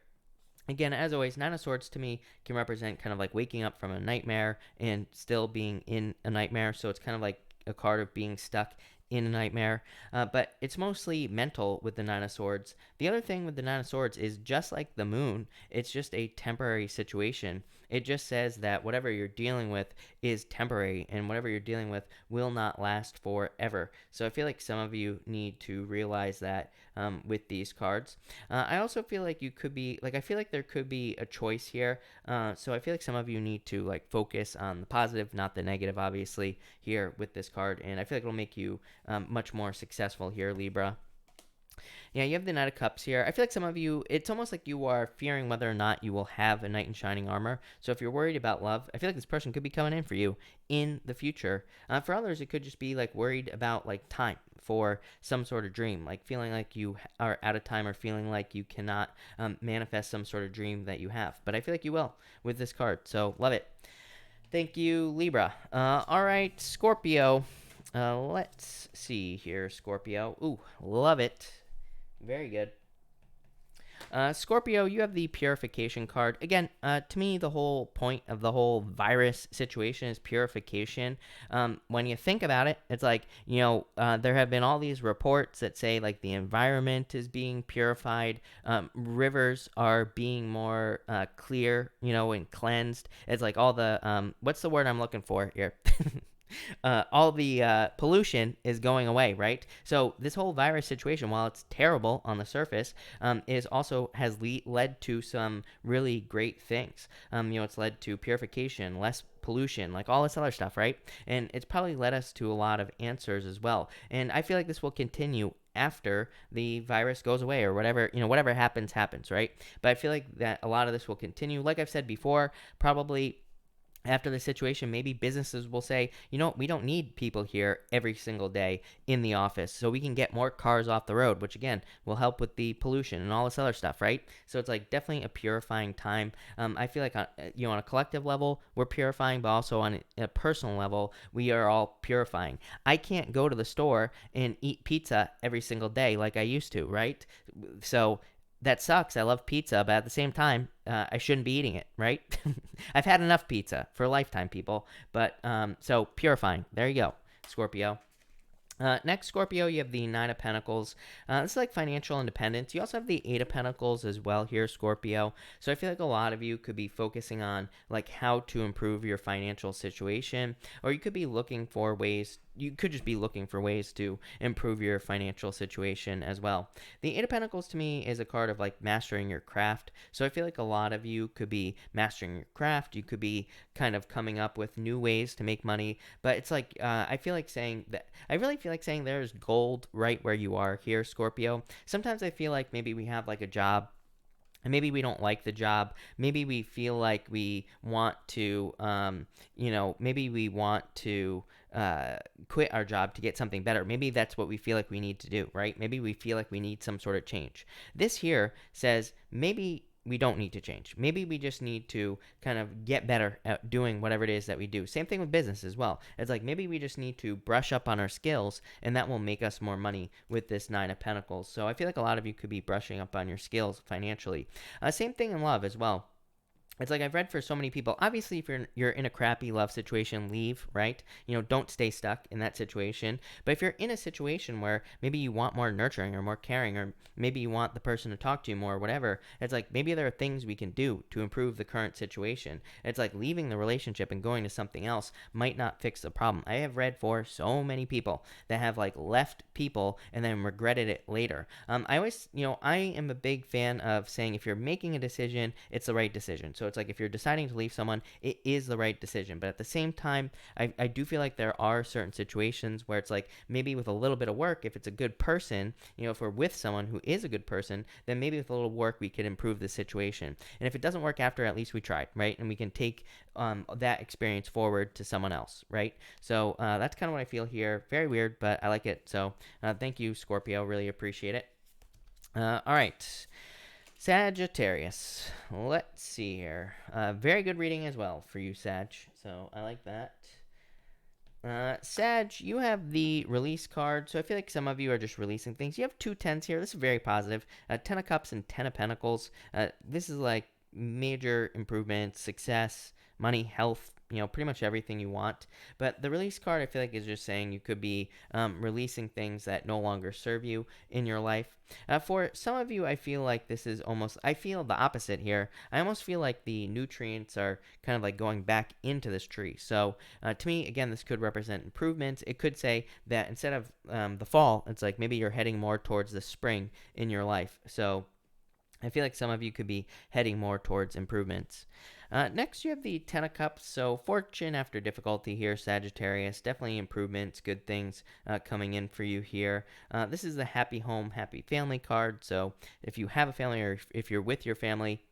Again, as always, Nine of Swords to me can represent kind of like waking up from a nightmare and still being in a nightmare. So it's kind of like a card of being stuck in a nightmare. But it's mostly mental with the Nine of Swords. The other thing with the Nine of Swords is just like the moon, it's just a temporary situation. It just says that whatever you're dealing with is temporary, and whatever you're dealing with will not last forever. So I feel like some of you need to realize that with these cards. I also feel like you could be, like, I feel like there could be a choice here. So I feel like some of you need to like focus on the positive, not the negative, obviously, here with this card. And I feel like it'll make you much more successful here, Libra. Yeah, you have the Knight of Cups here. I feel like some of you, it's almost like you are fearing whether or not you will have a knight in shining armor. So if you're worried about love, I feel like this person could be coming in for you in the future. For others, it could just be like worried about like time for some sort of dream, like feeling like you are out of time, or feeling like you cannot manifest some sort of dream that you have. But I feel like you will with this card. So love it. Thank you, Libra. All right, Scorpio. Let's see here, Scorpio. Ooh, love it. Very good. Scorpio, you have the purification card. Again, to me, the whole point of the whole virus situation is purification. When you think about it, it's like, there have been all these reports that say like the environment is being purified. Rivers are being more clear, and cleansed. It's like all the, what's the word I'm looking for here? All the pollution is going away, right? So this whole virus situation, while it's terrible on the surface, is also has led to some really great things. It's led to purification, less pollution, like all this other stuff, right? And it's probably led us to a lot of answers as well. And I feel like this will continue after the virus goes away, or whatever happens, right? But I feel like that a lot of this will continue. Like I've said before, probably after the situation, maybe businesses will say, we don't need people here every single day in the office, so we can get more cars off the road, which again will help with the pollution and all this other stuff, right? So it's like definitely a purifying time. I feel like on a collective level we're purifying, but also on a personal level we are all purifying. I can't go to the store and eat pizza every single day like I used to, right? So that sucks. I love pizza, but at the same time, I shouldn't be eating it, right? I've had enough pizza for a lifetime, people. But so purifying. There you go, Scorpio. Next, Scorpio, you have the Nine of Pentacles. This is like financial independence. You also have the Eight of Pentacles as well here, Scorpio. So I feel like a lot of you could be focusing on like how to improve your financial situation, or you could be looking for ways. You could just be looking for ways to improve your financial situation as well. The Eight of Pentacles to me is a card of like mastering your craft. So I feel like a lot of you could be mastering your craft. You could be kind of coming up with new ways to make money. But it's like, I really feel like saying there's gold right where you are here, Scorpio. Sometimes I feel like maybe we have like a job, and maybe we don't like the job. Maybe we feel like we want to, maybe we want to quit our job to get something better. Maybe that's what we feel like we need to do, right? Maybe we feel like we need some sort of change. This here says maybe we don't need to change. Maybe we just need to kind of get better at doing whatever it is that we do. Same thing with business as well. It's like maybe we just need to brush up on our skills, and that will make us more money with this Nine of Pentacles. So I feel like a lot of you could be brushing up on your skills financially. Same thing in love as well. It's like I've read for so many people. Obviously, if you're in a crappy love situation, leave, right? Don't stay stuck in that situation. But if you're in a situation where maybe you want more nurturing or more caring, or maybe you want the person to talk to you more or whatever, it's like maybe there are things we can do to improve the current situation. It's like leaving the relationship and going to something else might not fix the problem. I have read for so many people that have like left people and then regretted it later. I always, I am a big fan of saying if you're making a decision, it's the right decision. So it's like if you're deciding to leave someone, it is the right decision. But at the same time, I do feel like there are certain situations where it's like maybe with a little bit of work, if it's a good person, if we're with someone who is a good person, then maybe with a little work we could improve the situation. And if it doesn't work after, at least we tried, right? And we can take that experience forward to someone else, right? So that's kind of what I feel here. Very weird, but I like it. So thank you, Scorpio. Really appreciate it. All right. Sagittarius. Let's see here. Very good reading as well for you, Sag. So I like that. Sag, you have the release card, so I feel like some of you are just releasing things. You have two tens here. This is very positive. 10 of Cups and 10 of Pentacles. This is like major improvements, success, money, health, pretty much everything you want. But the release card, I feel like, is just saying you could be releasing things that no longer serve you in your life. For some of you, I feel like this is almost, I feel the opposite here. I almost feel like the nutrients are kind of like going back into this tree. So to me, again, this could represent improvements. It could say that instead of the fall, it's like maybe you're heading more towards the spring in your life. So I feel like some of you could be heading more towards improvements. Next, you have the 10 of Cups. So fortune after difficulty here, Sagittarius. Definitely improvements, good things coming in for you here. This is the happy home, happy family card. So if you have a family or if you're with your family,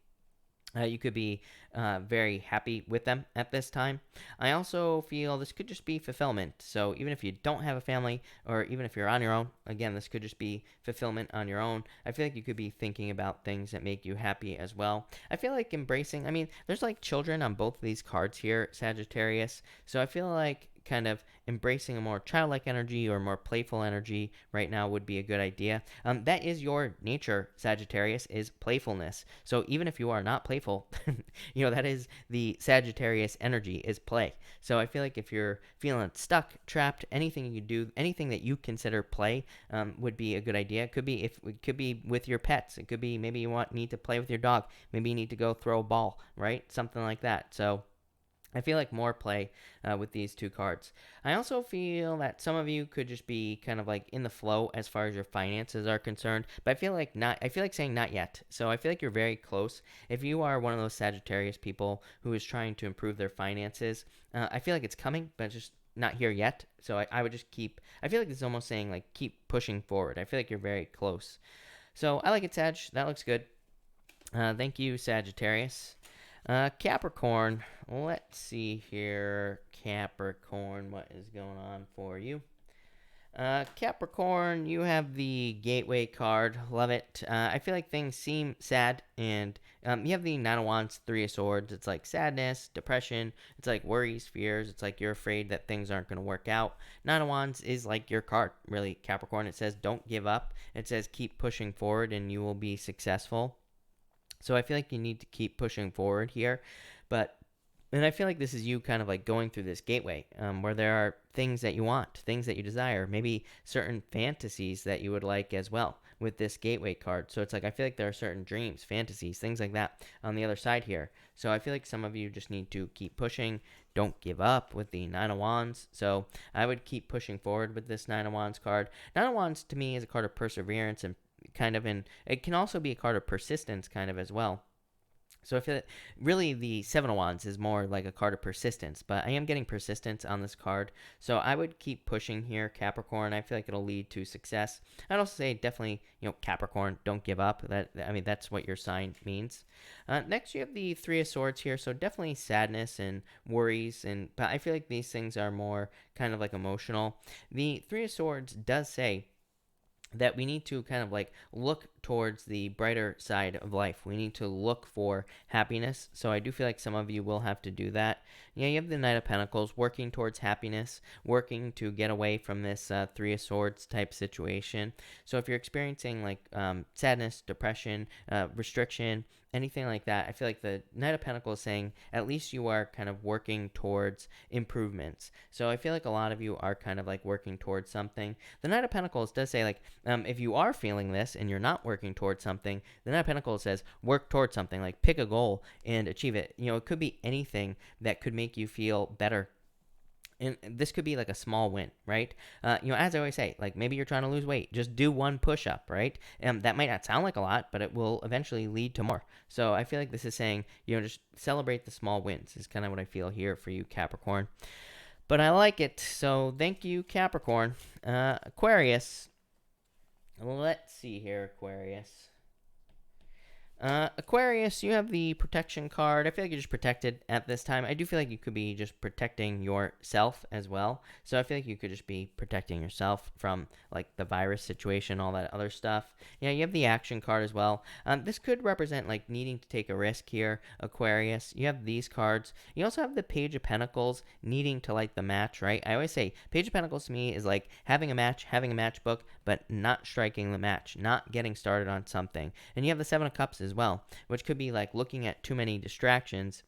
you could be very happy with them at this time. I also feel this could just be fulfillment. So even if you don't have a family, or even if you're on your own, again, this could just be fulfillment on your own. I feel like you could be thinking about things that make you happy as well. I feel like embracing, there's like children on both of these cards here, Sagittarius. So I feel like kind of embracing a more childlike energy or more playful energy right now would be a good idea. That is your nature, Sagittarius, is playfulness. So even if you are not playful, that is the Sagittarius energy, is play. So I feel like if you're feeling stuck, trapped, anything you do, anything that you consider play would be a good idea. It could be with your pets. It could be maybe you need to play with your dog. Maybe you need to go throw a ball, right? Something like that. So I feel like more play with these two cards. I also feel that some of you could just be kind of like in the flow as far as your finances are concerned, but I feel like saying not yet. So I feel like you're very close. If you are one of those Sagittarius people who is trying to improve their finances, I feel like it's coming, but it's just not here yet. So I would just I feel like this is almost saying like keep pushing forward. I feel like you're very close. So I like it, Sag. That looks good. Thank you, Sagittarius. Capricorn, let's see here. Capricorn, what is going on for you? Capricorn, you have the Gateway card. Love it. I feel like things seem sad, and you have the Nine of Wands, Three of Swords. It's like sadness, depression. It's like worries, fears. It's like you're afraid that things aren't going to work out. Nine of Wands is like your card, really, Capricorn. It says don't give up. It says keep pushing forward, and you will be successful. So I feel like you need to keep pushing forward here. And I feel like this is you kind of like going through this gateway where there are things that you want, things that you desire, maybe certain fantasies that you would like as well with this gateway card. So it's like I feel like there are certain dreams, fantasies, things like that on the other side here. So I feel like some of you just need to keep pushing. Don't give up with the Nine of Wands. So I would keep pushing forward with this Nine of Wands card. Nine of Wands to me is a card of perseverance and it can also be a card of persistence kind of as well. So I feel that really the Seven of Wands is more like a card of persistence, but I am getting persistence on this card. So I would keep pushing here, Capricorn. I feel like it'll lead to success. I'd also say definitely, Capricorn, don't give up. That's what your sign means. Next, you have the Three of Swords here. So definitely sadness and worries, but I feel like these things are more kind of like emotional. The Three of Swords does say that we need to kind of like look towards the brighter side of life. We need to look for happiness. So I do feel like some of you will have to do that. You have the Knight of Pentacles working towards happiness, working to get away from this Three of Swords type situation. So if you're experiencing like sadness, depression, restriction, anything like that, I feel like the Knight of Pentacles is saying at least you are kind of working towards improvements. So I feel like a lot of you are kind of like working towards something. The Knight of Pentacles does say like if you are feeling this and you're not working towards something, the Knight of Pentacles says work towards something, like pick a goal and achieve it. It could be anything that could make you feel better. And this could be like a small win, right? As I always say, like maybe you're trying to lose weight, just do one push-up, right? And that might not sound like a lot, but it will eventually lead to more. So I feel like this is saying, just celebrate the small wins is kind of what I feel here for you, Capricorn. But I like it, so thank you, Capricorn. Aquarius, let's see here, Aquarius. Aquarius, you have the protection card. I feel like you're just protected at this time. I do feel like you could be just protecting yourself as well. So I feel like you could just be protecting yourself from like the virus situation, all that other stuff. Yeah, you have the action card as well. This could represent like needing to take a risk here, Aquarius. You have these cards. You also have the Page of Pentacles, needing to light the match, right? I always say Page of Pentacles to me is like having a matchbook, but not striking the match, not getting started on something. And you have the Seven of Cups as well, which could be like looking at too many distractions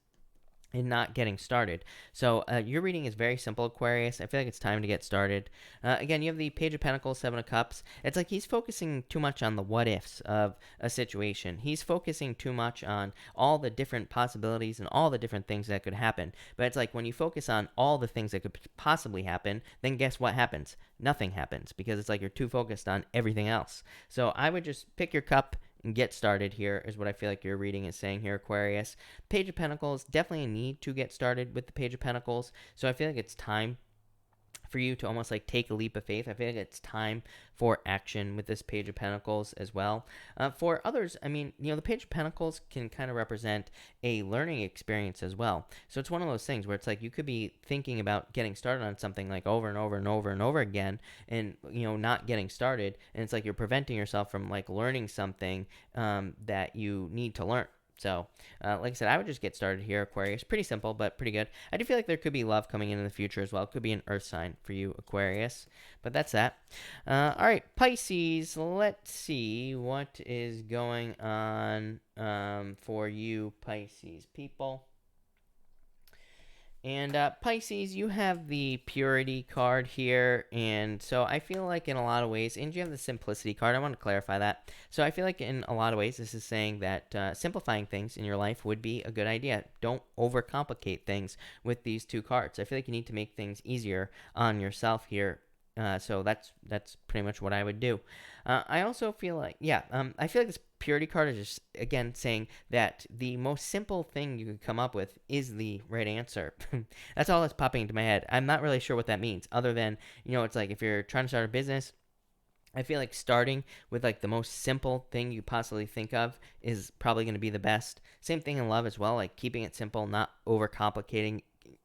and not getting started. So your reading is very simple, Aquarius. I feel like it's time to get started. Again, you have the Page of Pentacles, Seven of Cups. It's like he's focusing too much on the what ifs of a situation. He's focusing too much on all the different possibilities and all the different things that could happen. But it's like when you focus on all the things that could possibly happen, then guess what happens? Nothing happens, because it's like you're too focused on everything else. So I would just pick your cup and get started here, is what I feel like your reading is saying here, Aquarius. Page of Pentacles, definitely a need to get started with the Page of Pentacles. So I feel like it's time for you to almost like take a leap of faith. I feel like it's time for action with this Page of Pentacles as well. For others, I mean, the Page of Pentacles can kind of represent a learning experience as well. So it's one of those things where it's like you could be thinking about getting started on something like over and over and over and over again, and not getting started, and it's like you're preventing yourself from like learning something that you need to learn. So, like I said, I would just get started here, Aquarius. Pretty simple, but pretty good. I do feel like there could be love coming in the future as well. It could be an earth sign for you, Aquarius. But that's that. All right, Pisces. Let's see what is going on for you, Pisces people. And Pisces, you have the Purity card here, and so I feel like in a lot of ways, and you have the Simplicity card. I want to clarify that. So I feel like in a lot of ways, this is saying that simplifying things in your life would be a good idea. Don't overcomplicate things with these two cards. I feel like you need to make things easier on yourself here. So that's pretty much what I would do. I also feel like, I feel like this Purity card is just, again, saying that the most simple thing you could come up with is the right answer. That's all that's popping into my head. I'm not really sure what that means, other than, it's like if you're trying to start a business, I feel like starting with like the most simple thing you possibly think of is probably going to be the best. Same thing in love as well, like keeping it simple, not overcomplicating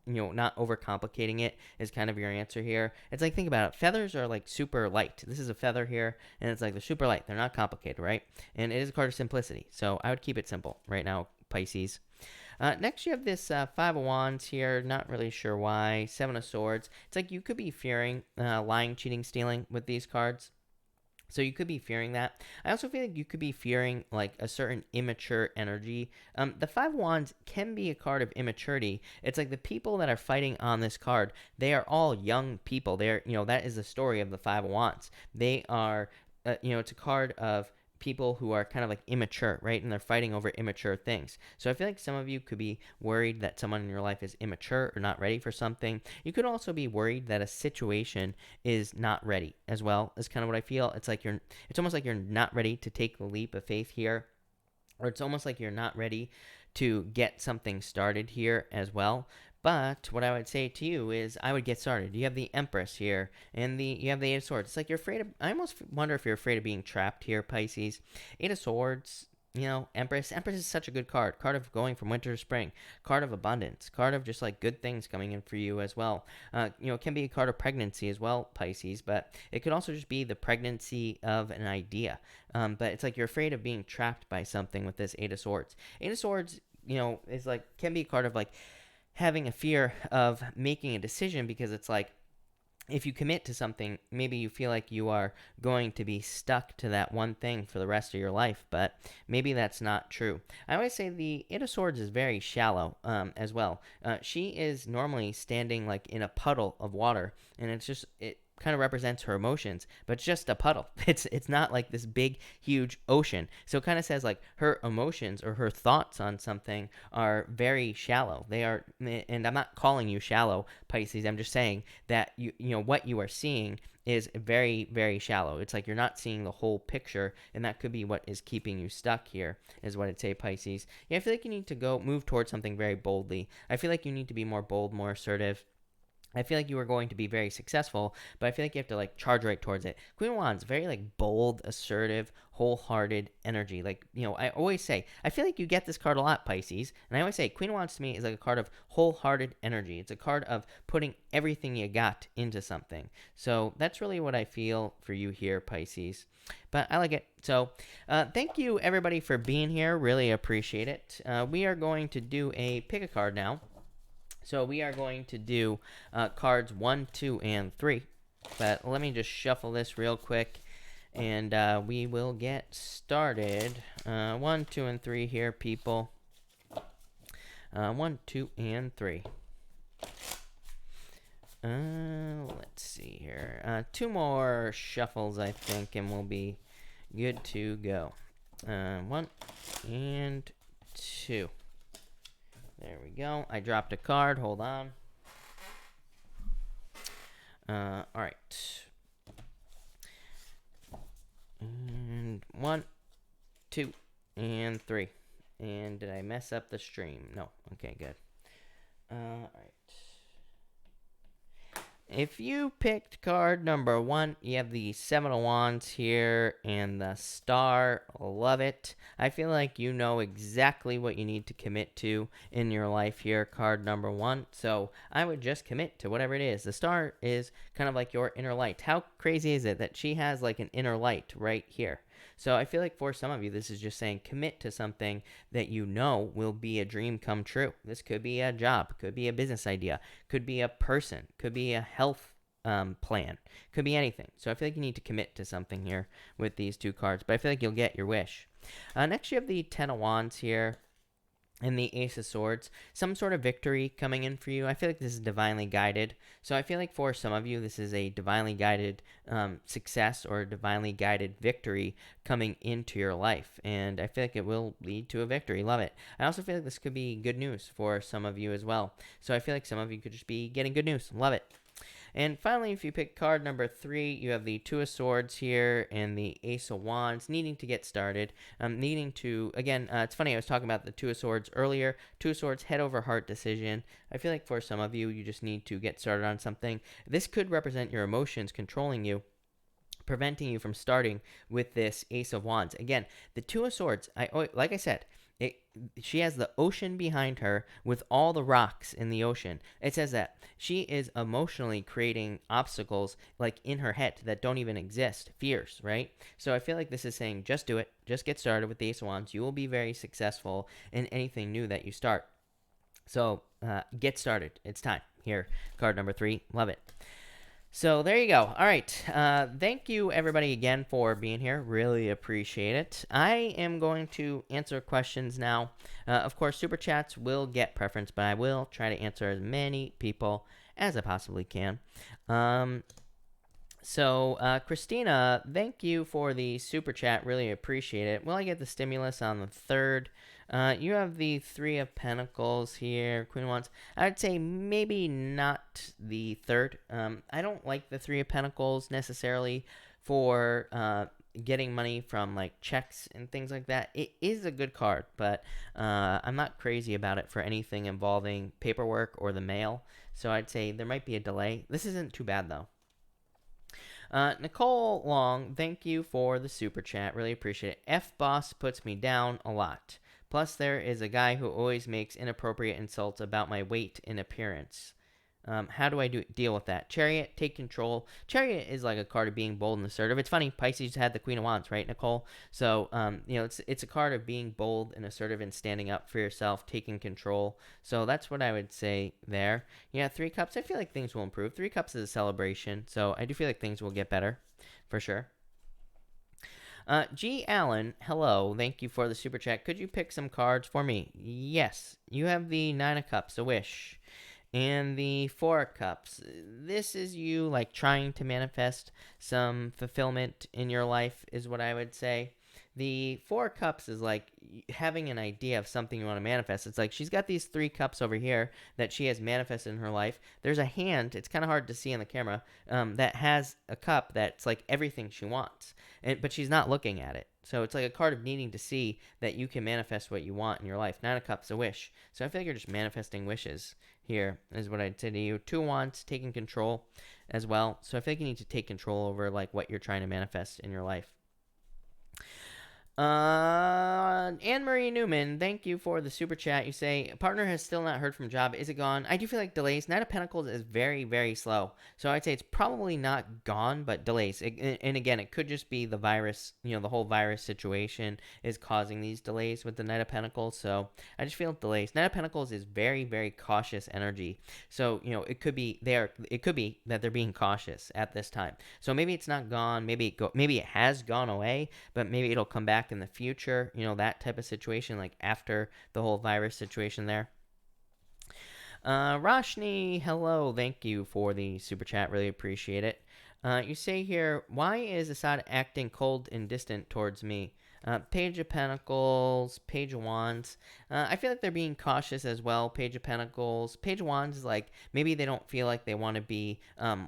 it is kind of your answer here. It's like, think about it. Feathers are like super light. This is a feather here, and it's like they're super light. They're not complicated, right? And it is a card of simplicity. So I would keep it simple right now, Pisces. Next, you have this Five of Wands here. Not really sure why. Seven of Swords. It's like you could be fearing lying, cheating, stealing with these cards. So you could be fearing that. I also feel like you could be fearing like a certain immature energy. The Five of Wands can be a card of immaturity. It's like the people that are fighting on this card, they are all young people. They're, that is the story of the Five of Wands. They are, it's a card of people who are kind of like immature, right? And they're fighting over immature things. So I feel like some of you could be worried that someone in your life is immature or not ready for something. You could also be worried that a situation is not ready as well, is kind of what I feel. It's like it's almost like you're not ready to take the leap of faith here, or it's almost like you're not ready to get something started here as well. But what I would say to you is I would get started. You have the Empress here, and you have the Eight of Swords. It's like you're afraid of, I almost wonder if you're afraid of being trapped here, Pisces. Eight of Swords, Empress. Empress is such a good card. Card of going from winter to spring. Card of abundance. Card of just like good things coming in for you as well. It can be a card of pregnancy as well, Pisces, but it could also just be the pregnancy of an idea. But it's like you're afraid of being trapped by something with this Eight of Swords. Eight of Swords, is like, can be a card of like having a fear of making a decision, because it's like if you commit to something, maybe you feel like you are going to be stuck to that one thing for the rest of your life, but maybe that's not true. I always say the Eight of Swords is very shallow as well. She is normally standing like in a puddle of water, and it's just, kind of represents her emotions, but it's just a puddle. It's not like this big, huge ocean. So it kind of says like her emotions or her thoughts on something are very shallow. They are, and I'm not calling you shallow, Pisces. I'm just saying that you know what you are seeing is very, very shallow. It's like you're not seeing the whole picture, and that could be what is keeping you stuck here, is what I'd say, Pisces. Yeah, I feel like you need to move towards something very boldly. I feel like you need to be more bold, more assertive. I feel like you are going to be very successful, but I feel like you have to like charge right towards it. Queen of Wands, very like bold, assertive, wholehearted energy. Like, you know, I always say, I feel like you get this card a lot, Pisces. And I always say, Queen of Wands to me is like a card of wholehearted energy. It's a card of putting everything you got into something. So that's really what I feel for you here, Pisces. But I like it. So thank you, everybody, for being here. Really appreciate it. We are going to do a pick a card now. So we are going to do cards 1, 2, and 3. But let me just shuffle this real quick, and we will get started. 1, 2, and 3 here, people. 1, 2, and 3. Let's see here. 2 more shuffles, I think, and we'll be good to go. 1 and 2. There we go. I dropped a card. Hold on. All right. And 1, 2, and 3. And did I mess up the stream? No. Okay, good. All right. If you picked card number 1, you have the 7 of Wands here and the Star. Love it. I feel like you know exactly what you need to commit to in your life here, card number 1. So I would just commit to whatever it is. The Star is kind of like your inner light. How crazy is it that she has like an inner light right here? So I feel like for some of you, this is just saying commit to something that you know will be a dream come true. This could be a job, could be a business idea, could be a person, could be a health plan, could be anything. So I feel like you need to commit to something here with these 2 cards, but I feel like you'll get your wish. Next, you have the 10 of Wands here and the Ace of Swords. Some sort of victory coming in for you. I feel like this is divinely guided. So I feel like for some of you, this is a divinely guided success or a divinely guided victory coming into your life. And I feel like it will lead to a victory. Love it. I also feel like this could be good news for some of you as well. So I feel like some of you could just be getting good news. Love it. And finally, if you pick card number 3, you have the 2 of Swords here and the Ace of Wands, needing to get started. Needing to, again, it's funny, I was talking about the 2 of Swords earlier. 2 of Swords, head over heart decision. I feel like for some of you, you just need to get started on something. This could represent your emotions controlling you, preventing you from starting with this Ace of Wands. Again, the 2 of Swords, like I said, she has the ocean behind her with all the rocks in the ocean. It says that she is emotionally creating obstacles like in her head that don't even exist, fears, right? So I feel like this is saying just do it, just get started with the Ace of Wands. You will be very successful in anything new that you start. So get started. It's time. Here, card number 3. Love it. So there you go. All right. Thank you, everybody, again for being here. Really appreciate it. I am going to answer questions now. Of course, Super Chats will get preference, but I will try to answer as many people as I possibly can. Christina, thank you for the Super Chat. Really appreciate it. Will I get the stimulus on the 3rd? You have the 3 of Pentacles here, Queen of Wands. I would say maybe not the 3rd. I don't like the 3 of Pentacles necessarily for getting money from like checks and things like that. It is a good card, but I'm not crazy about it for anything involving paperwork or the mail. So I'd say there might be a delay. This isn't too bad though. Nicole Long, thank you for the super chat. Really appreciate it. F-Boss puts me down a lot. Plus, there is a guy who always makes inappropriate insults about my weight and appearance. How do I deal with that? Chariot, take control. Chariot is like a card of being bold and assertive. It's funny, Pisces had the Queen of Wands, right, Nicole? So, it's a card of being bold and assertive and standing up for yourself, taking control. So that's what I would say there. Yeah, 3 Cups, I feel like things will improve. 3 Cups is a celebration, so I do feel like things will get better, for sure. G. Allen, hello. Thank you for the super chat. Could you pick some cards for me? Yes. You have the 9 of Cups, a wish. and the Four of Cups. This is you like trying to manifest some fulfillment in your life, is what I would say. The Four of Cups is like having an idea of something you want to manifest. It's like she's got these three cups over here that she has manifested in her life. There's a hand, it's kind of hard to see on the camera, that has a cup that's like everything she wants, but she's not looking at it. So it's like a card of needing to see that you can manifest what you want in your life. Nine of Cups, a wish. So I feel like you're just manifesting wishes here, is what I'd say to you. Two of Wands, taking control as well. So I feel like you need to take control over like what you're trying to manifest in your life. Anne-Marie Newman, thank you for the super chat. You say, partner has still not heard from job. Is it gone? I do feel like delays. Knight of Pentacles is very, very slow. So I'd say it's probably not gone, but delays. And again, it could just be the virus, the whole virus situation is causing these delays with the Knight of Pentacles. So I just feel delays. Knight of Pentacles is very, very cautious energy. So, it could be that they're being cautious at this time. So maybe it's not gone. Maybe it has gone away, but maybe it'll come back in the future, that type of situation, like after the whole virus situation there. Roshni, hello, thank you for the super chat, really appreciate it. You say here, why is Assad acting cold and distant towards me? Page of Pentacles, Page of Wands. I feel like they're being cautious as well. Page of Pentacles. Page of Wands is like maybe they don't feel like they want to be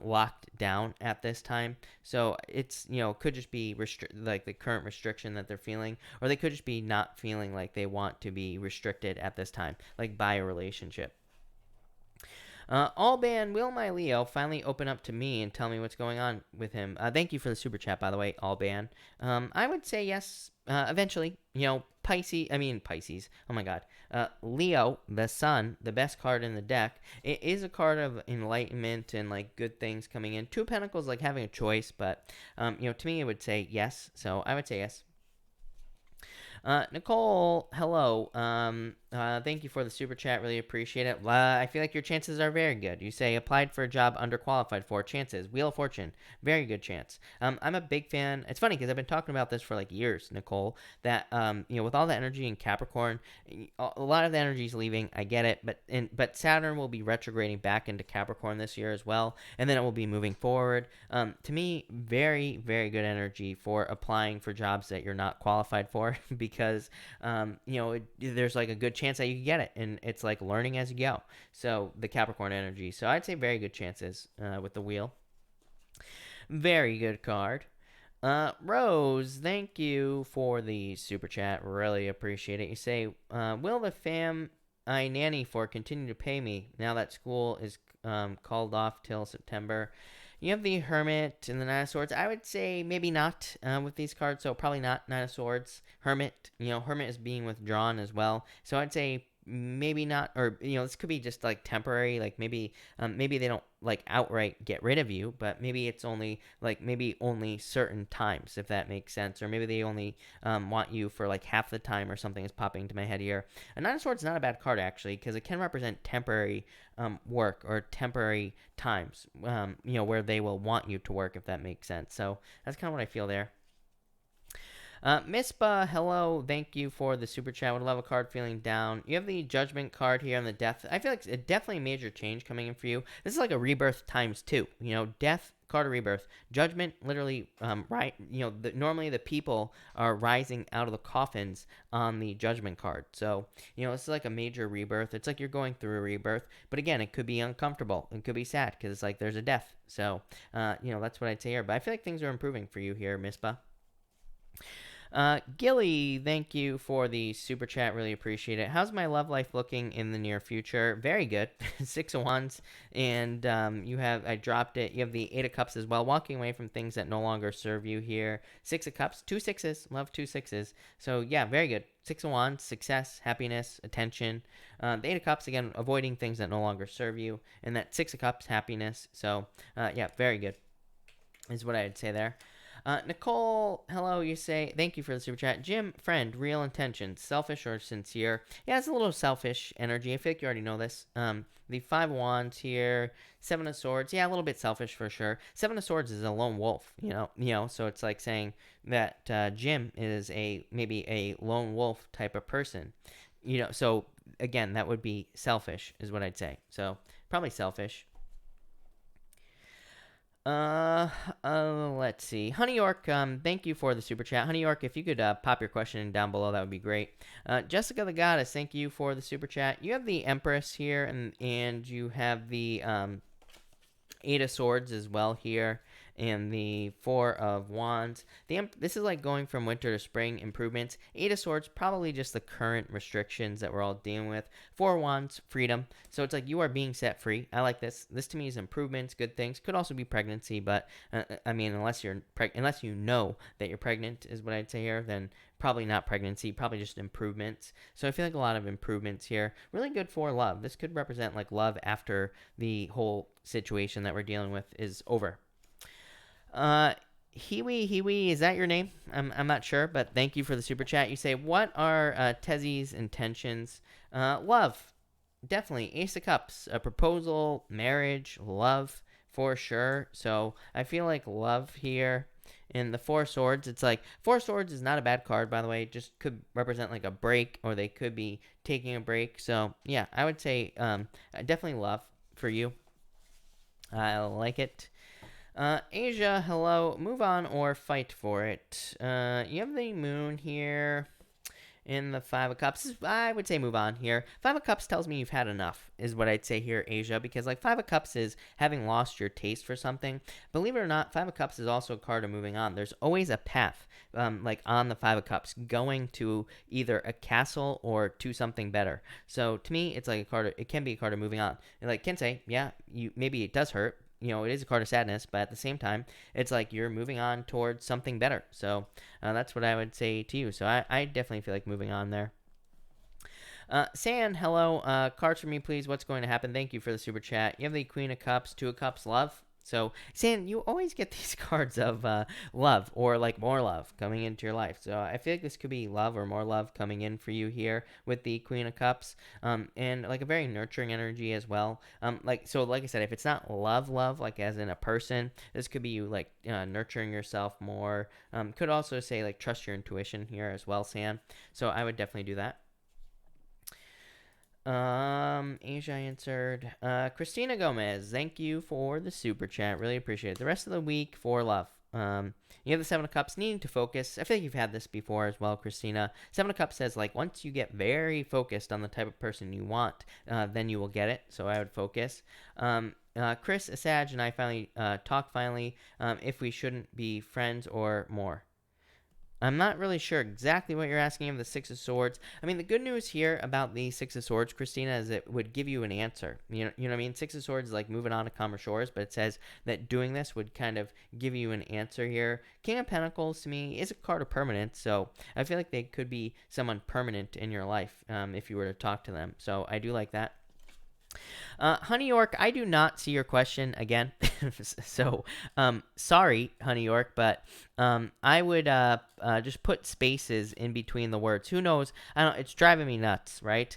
locked down at this time. So it's, could just be like the current restriction that they're feeling. Or they could just be not feeling like they want to be restricted at this time, like by a relationship. Alban, will my Leo finally open up to me and tell me what's going on with him? Thank you for the super chat, by the way, Alban. I would say yes, eventually. Pisces. Oh my God. Leo, the sun, the best card in the deck. It is a card of enlightenment and like good things coming in. Two of Pentacles, like having a choice, but to me, it would say yes. So I would say yes. Nicole, hello. Thank you for the super chat. Really appreciate it. I feel like your chances are very good. You say applied for a job underqualified for. Chances. Wheel of Fortune. Very good chance. I'm a big fan. It's funny because I've been talking about this for like years, Nicole, that, with all the energy in Capricorn, a lot of the energy is leaving. I get it. But Saturn will be retrograding back into Capricorn this year as well. And then it will be moving forward. To me, very, very good energy for applying for jobs that you're not qualified for because, there's like a good chance that you can get it, and it's like learning as you go. So the Capricorn energy. So I'd say very good chances with the wheel. Very good card. Rose, thank you for the super chat. Really appreciate it. You say, will the fam I nanny for continue to pay me now that school is called off till September? You have the Hermit and the Nine of Swords. I would say maybe not with these cards, so probably not Nine of Swords. Hermit, Hermit is being withdrawn as well. So I'd say maybe not, or this could be just like temporary. Like maybe they don't like outright get rid of you, but maybe it's only like maybe only certain times, if that makes sense, or maybe they only want you for like half the time or something is popping into my head here. A Nine of Swords is not a bad card actually because it can represent temporary work or temporary times, where they will want you to work, if that makes sense. So that's kind of what I feel there. Mispa, hello. Thank you for the super chat. Would love a card feeling down. You have the Judgment card here on the Death. I feel like it's definitely a major change coming in for you. This is like a rebirth times 2. Death, card of rebirth. Judgment, literally, right? Normally the people are rising out of the coffins on the Judgment card. So, this is like a major rebirth. It's like you're going through a rebirth. But again, it could be uncomfortable. It could be sad because it's like there's a death. So, that's what I'd say here. But I feel like things are improving for you here, Mispa. Gilly, thank you for the super chat. Really appreciate it. How's my love life looking in the near future? Very good. 6 of Wands. And I dropped it. You have the 8 of Cups as well. Walking away from things that no longer serve you here. 6 of Cups. 2 sixes. Love 2 sixes. So, yeah, very good. 6 of Wands. Success, happiness, attention. The 8 of Cups, again, avoiding things that no longer serve you. And that 6 of Cups, happiness. So, yeah, very good is what I'd say there. Nicole, hello, you say, thank you for the super chat. Jim, friend, real intentions, selfish or sincere? Yeah, it's a little selfish energy. I feel like you already know this. The 5 of Wands here, 7 of Swords. Yeah, a little bit selfish for sure. 7 of Swords is a lone wolf, so it's like saying that Jim is maybe a lone wolf type of person. So again, that would be selfish is what I'd say. So Probably selfish. Let's see. Honey York, thank you for the super chat. Honey York, if you could pop your question down below, that would be great. Jessica the Goddess, thank you for the super chat. You have the Empress here, and you have the Eight of Swords as well here, and the Four of Wands. This is like going from winter to spring improvements. Eight of Swords, probably just the current restrictions that we're all dealing with. Four of Wands, freedom. So it's like you are being set free. I like this. This to me is improvements, good things. Could also be pregnancy, but I mean, unless you know that you're pregnant, is what I'd say here, then probably not pregnancy, probably just improvements. So I feel like a lot of improvements here. Really good for love. This could represent like love after the whole situation that we're dealing with is over. Hiwi, is that your name? I'm not sure, but thank you for the super chat. You say, what are Tezi's intentions? Love. Definitely. Ace of Cups. A proposal, marriage, love, for sure. So I feel like love here. In the Four Swords, it's like Four Swords is not a bad card, by the way. It just could represent like a break, or they could be taking a break. So yeah, I would say definitely love for you. I like it. Asia, hello. Move on or fight for it. You have the Moon here in the Five of Cups. I would say move on here. Five of Cups tells me you've had enough, is what I'd say here, Asia, because like Five of Cups is having lost your taste for something. Believe it or not, Five of Cups is also a card of moving on. There's always a path, like on the Five of Cups, going to either a castle or to something better. So to me, it's like a card. It can be a card of moving on. And like can say, yeah, maybe it does hurt. You know, it is a card of sadness, but at the same time, it's like you're moving on towards something better. So that's what I would say to you. So I definitely feel like moving on there. San, hello. Cards for me, please. What's going to happen? Thank you for the super chat. You have the Queen of Cups, Two of Cups, love. So, San, you always get these cards of love or like more love coming into your life. So, I feel like this could be love or more love coming in for you here with the Queen of Cups, and like a very nurturing energy as well. Like I said, if it's not love, like as in a person, this could be you like nurturing yourself more. Could also say like trust your intuition here as well, San. So, I would definitely do that. Asia answered. Christina Gomez, thank you for the super chat. Really appreciate it. The rest of the week for love. You have the Seven of Cups, needing to focus. I feel like you've had this before as well, Christina. Seven of Cups says, like, once you get very focused on the type of person you want, then you will get it. So I would focus. Chris, Sag, and I finally talk if we shouldn't be friends or more. I'm not really sure exactly what you're asking of the Six of Swords. I mean, the good news here about the Six of Swords, Christina, is it would give you an answer. You know what I mean? Six of Swords is like moving on to calmer shores, but it says that doing this would kind of give you an answer here. King of Pentacles, to me, is a card of permanence, so I feel like they could be someone permanent in your life if you were to talk to them. So I do like that. Honey York, I do not see your question again. So, sorry, Honey York, but I would just put spaces in between the words. Who knows? I don't. It's driving me nuts, right?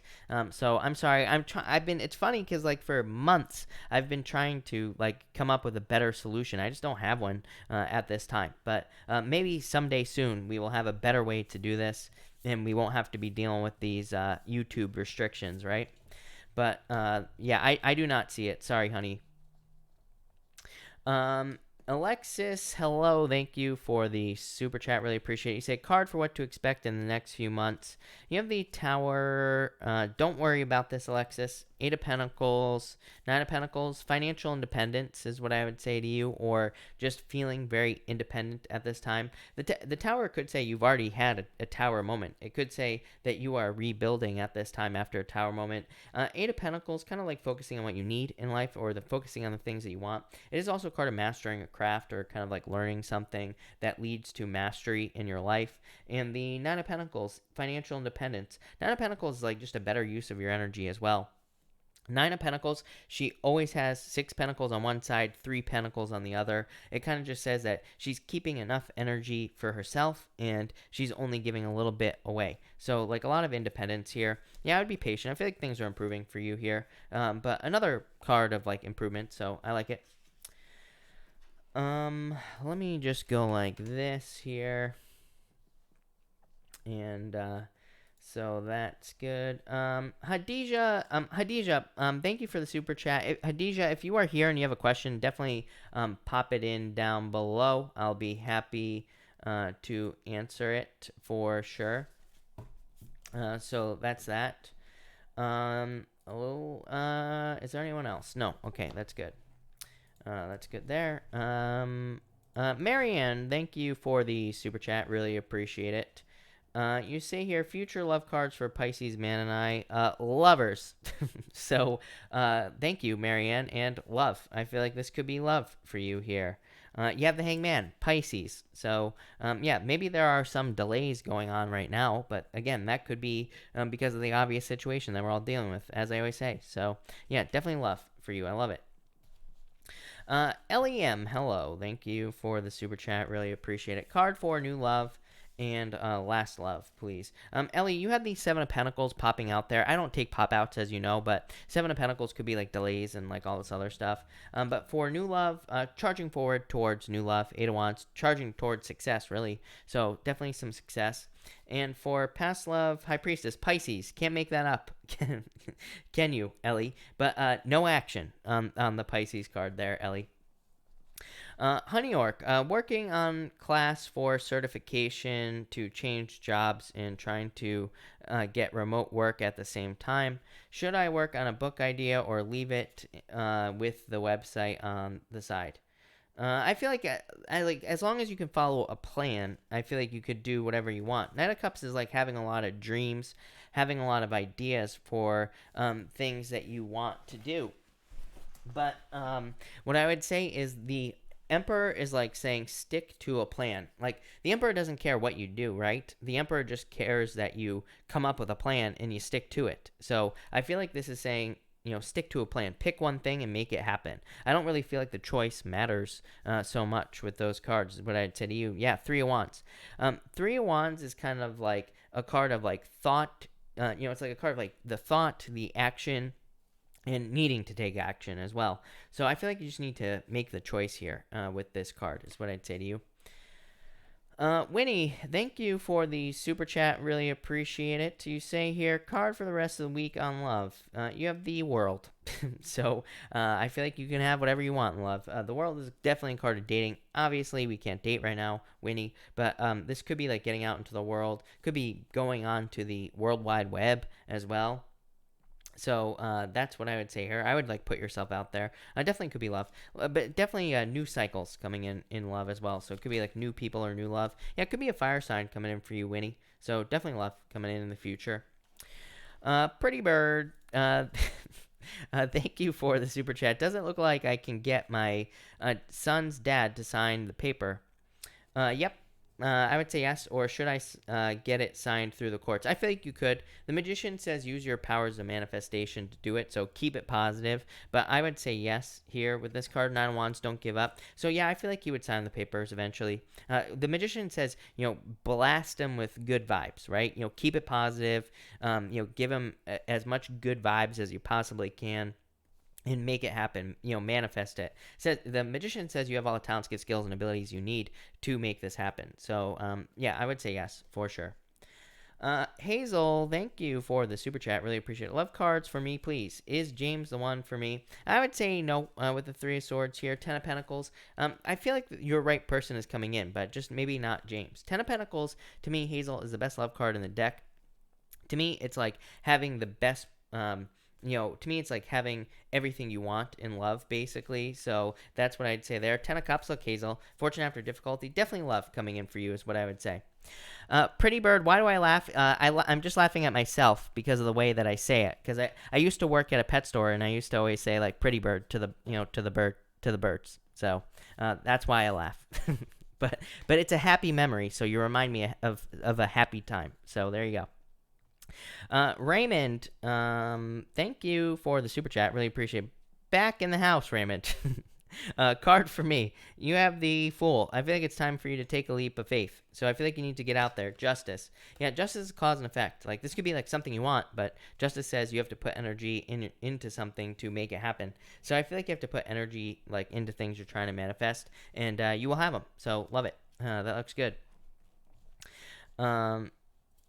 So I'm sorry. It's funny because like for months I've been trying to like come up with a better solution. I just don't have one at this time. But maybe someday soon we will have a better way to do this, and we won't have to be dealing with these YouTube restrictions, right? But yeah, I do not see it. Sorry, honey. Alexis, hello. Thank you for the super chat. Really appreciate it. You say card for what to expect in the next few months. You have the Tower. Don't worry about this, Alexis. Eight of Pentacles, Nine of Pentacles. Financial independence is what I would say to you, or just feeling very independent at this time. The Tower could say you've already had a Tower moment. It could say that you are rebuilding at this time after a Tower moment. Eight of Pentacles, kind of like focusing on what you need in life, or focusing on the things that you want. It is also a card of mastering a craft, or kind of like learning something that leads to mastery in your life. And the Nine of Pentacles, financial independence. Nine of Pentacles is like just a better use of your energy as well. Nine of Pentacles, she always has six pentacles on one side, three pentacles on the other. It kind of just says that she's keeping enough energy for herself, and she's only giving a little bit away. So, like a lot of independence here. Yeah, I would be patient. I feel like things are improving for you here. But another card of like improvement, so I like it. Let me just go like this here. And, So that's good. Hadija, thank you for the super chat. Hadija, if you are here and you have a question, definitely pop it in down below. I'll be happy to answer it for sure. So that's that. Is there anyone else? No. Okay, that's good. That's good there. Marianne, thank you for the super chat. Really appreciate it. You say here, future love cards for Pisces, man, and I, lovers. So, thank you, Marianne, and love. I feel like this could be love for you here. You have the Hangman, Pisces. So, yeah, maybe there are some delays going on right now, but again, that could be because of the obvious situation that we're all dealing with, as I always say. So, yeah, definitely love for you. I love it. LEM, hello. Thank you for the super chat. Really appreciate it. Card for new love and last love, please. Ellie, you had the Seven of Pentacles popping out there. I don't take pop outs, as you know, but Seven of Pentacles could be like delays and like all this other stuff. But for new love, charging forward towards new love. Eight of Wands, charging towards success, really. So definitely some success. And for past love, High Priestess, Pisces. Can't make that up. Can you, Ellie? But no action on the Pisces card there, Ellie. Honey Orc, working on class for certification to change jobs and trying to get remote work at the same time. Should I work on a book idea or leave it with the website on the side? I feel like I like as long as you can follow a plan, I feel like you could do whatever you want. Knight of Cups is like having a lot of dreams, having a lot of ideas for things that you want to do. But what I would say is the Emperor is like saying stick to a plan. Like the Emperor doesn't care what you do, right? The Emperor just cares that you come up with a plan and you stick to it. So I feel like this is saying, you know, stick to a plan. Pick one thing and make it happen. I don't really feel like the choice matters so much with those cards. Is what I'd say to you. Yeah, Three of Wands. Three of Wands is kind of like a card of like thought. It's like a card of like the thought, the action, and needing to take action as well. So I feel like you just need to make the choice here with this card is what I'd say to you. Winnie, thank you for the super chat. Really appreciate it. You say here, card for the rest of the week on love. You have the World. So I feel like you can have whatever you want in love. The World is definitely a card of dating. Obviously, we can't date right now, Winnie, but this could be like getting out into the world. Could be going on to the World Wide Web as well. So that's what I would say here. I would like put yourself out there. Definitely could be love, but definitely new cycles coming in love as well. So it could be like new people or new love. Yeah, it could be a fire sign coming in for you, Winnie. So definitely love coming in the future. Pretty Bird, thank you for the super chat. Doesn't look like I can get my son's dad to sign the paper. Yep. I would say yes, or should I get it signed through the courts? I feel like you could. The Magician says use your powers of manifestation to do it, so keep it positive. But I would say yes here with this card, Nine of Wands, don't give up. So yeah, I feel like you would sign the papers eventually. The Magician says, blast him with good vibes, right? Keep it positive. Give him as much good vibes as you possibly can. And make it happen, manifest it. Says the Magician says you have all the talents, skills, and abilities you need to make this happen. So, yeah, I would say yes, for sure. Hazel, thank you for the super chat. Really appreciate it. Love cards for me, please. Is James the one for me? I would say no with the Three of Swords here. Ten of Pentacles. I feel like your right person is coming in, but just maybe not James. Ten of Pentacles, to me, Hazel, is the best love card in the deck. To me, it's like having the best... to me, it's like having everything you want in love, basically. So that's what I'd say there. Ten of Cups, look, Hazel. Fortune after difficulty. Definitely love coming in for you is what I would say. Pretty Bird, why do I laugh? I'm just laughing at myself because of the way that I say it. Because I used to work at a pet store, and I used to always say, like, Pretty Bird to the birds. So that's why I laugh. But it's a happy memory, so you remind me of a happy time. So there you go. Raymond, thank you for the super chat. Really appreciate it. Back in the house, Raymond. Card for me. You have the Fool. I feel like it's time for you to take a leap of faith. So I feel like you need to get out there. Justice. Yeah, justice is cause and effect. Like, this could be like something you want, but justice says you have to put energy into something to make it happen. So I feel like you have to put energy like into things you're trying to manifest, and you will have them. So love it. That looks good.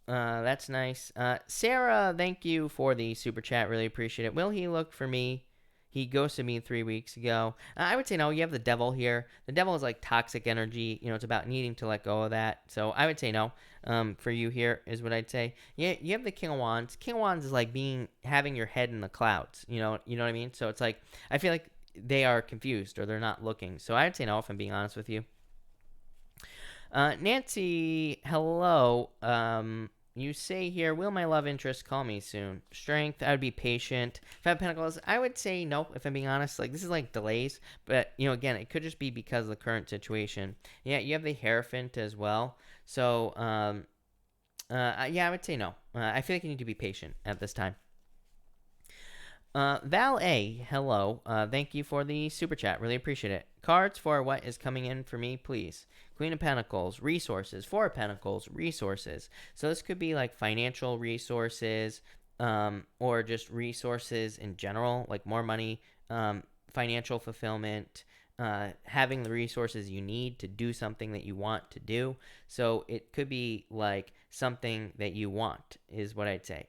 That's nice. Sarah, thank you for the super chat. Really appreciate it. Will he look for me? He ghosted me 3 weeks ago. I would say no. You have the devil here. The devil is like toxic energy. It's about needing to let go of that. So I would say no. For you here is what I'd say. Yeah, you have the King of Wands. King of Wands is like having your head in the clouds. You know what I mean. So it's like I feel like they are confused or they're not looking. So I would say no if I'm being honest with you. Nancy, hello. You say here, will my love interest call me soon? Strength, I would be patient. Five of Pentacles, I would say no, if I'm being honest. Like, this is like delays. But, again, it could just be because of the current situation. Yeah, you have the Hierophant as well. So, yeah, I would say no. I feel like you need to be patient at this time. Val A, hello. Thank you for the super chat. Really appreciate it. Cards for what is coming in for me, please. Queen of Pentacles, resources. Four of Pentacles, resources. So this could be like financial resources, or just resources in general, like more money, financial fulfillment, having the resources you need to do something that you want to do. So it could be like something that you want, is what I'd say.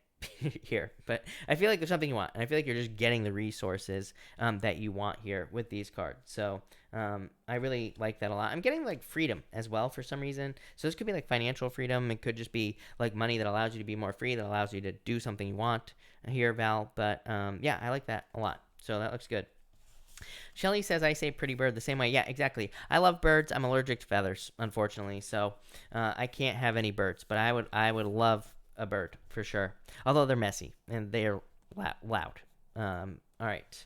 Here, but I feel like there's something you want, and I feel like you're just getting the resources that you want here with these cards. So I really like that a lot. I'm getting like freedom as well for some reason. So this could be like financial freedom. It could just be like money that allows you to be more free, that allows you to do something you want here, Val. But yeah, I like that a lot. So that looks good. Shelly says, I say pretty bird the same way. Yeah, exactly. I love birds. I'm allergic to feathers, unfortunately. So I can't have any birds, but I would love a bird for sure. Although they're messy and they're loud. All right.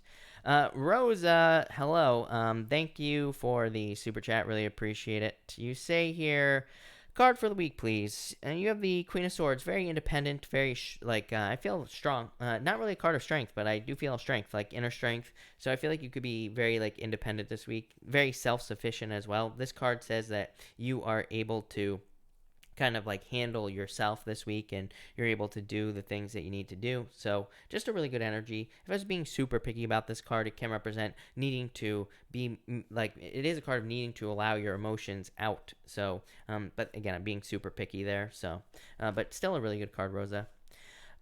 Rosa, hello. Thank you for the super chat. Really appreciate it. You say here, card for the week, please. And you have the Queen of Swords. Very independent. Very I feel strong. Not really a card of strength, but I do feel strength, like inner strength. So I feel like you could be very like independent this week. Very self-sufficient as well. This card says that you are able to kind of like handle yourself this week, and you're able to do the things that you need to do. So just a really good energy. If I was being super picky about this card, it can represent needing to be like, it is a card of needing to allow your emotions out. So but again, I'm being super picky there. So but still a really good card, Rosa.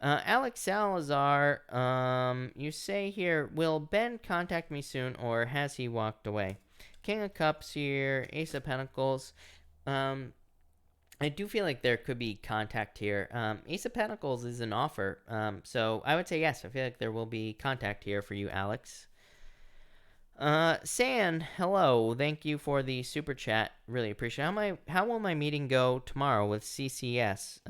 Alex Salazar, you say here, will Ben contact me soon, or has he walked away? King of Cups here, Ace of Pentacles. I do feel like there could be contact here. Ace of Pentacles is an offer. So I would say yes. I feel like there will be contact here for you, Alex. San, hello. Thank you for the super chat. Really appreciate it. How will my meeting go tomorrow with CCS?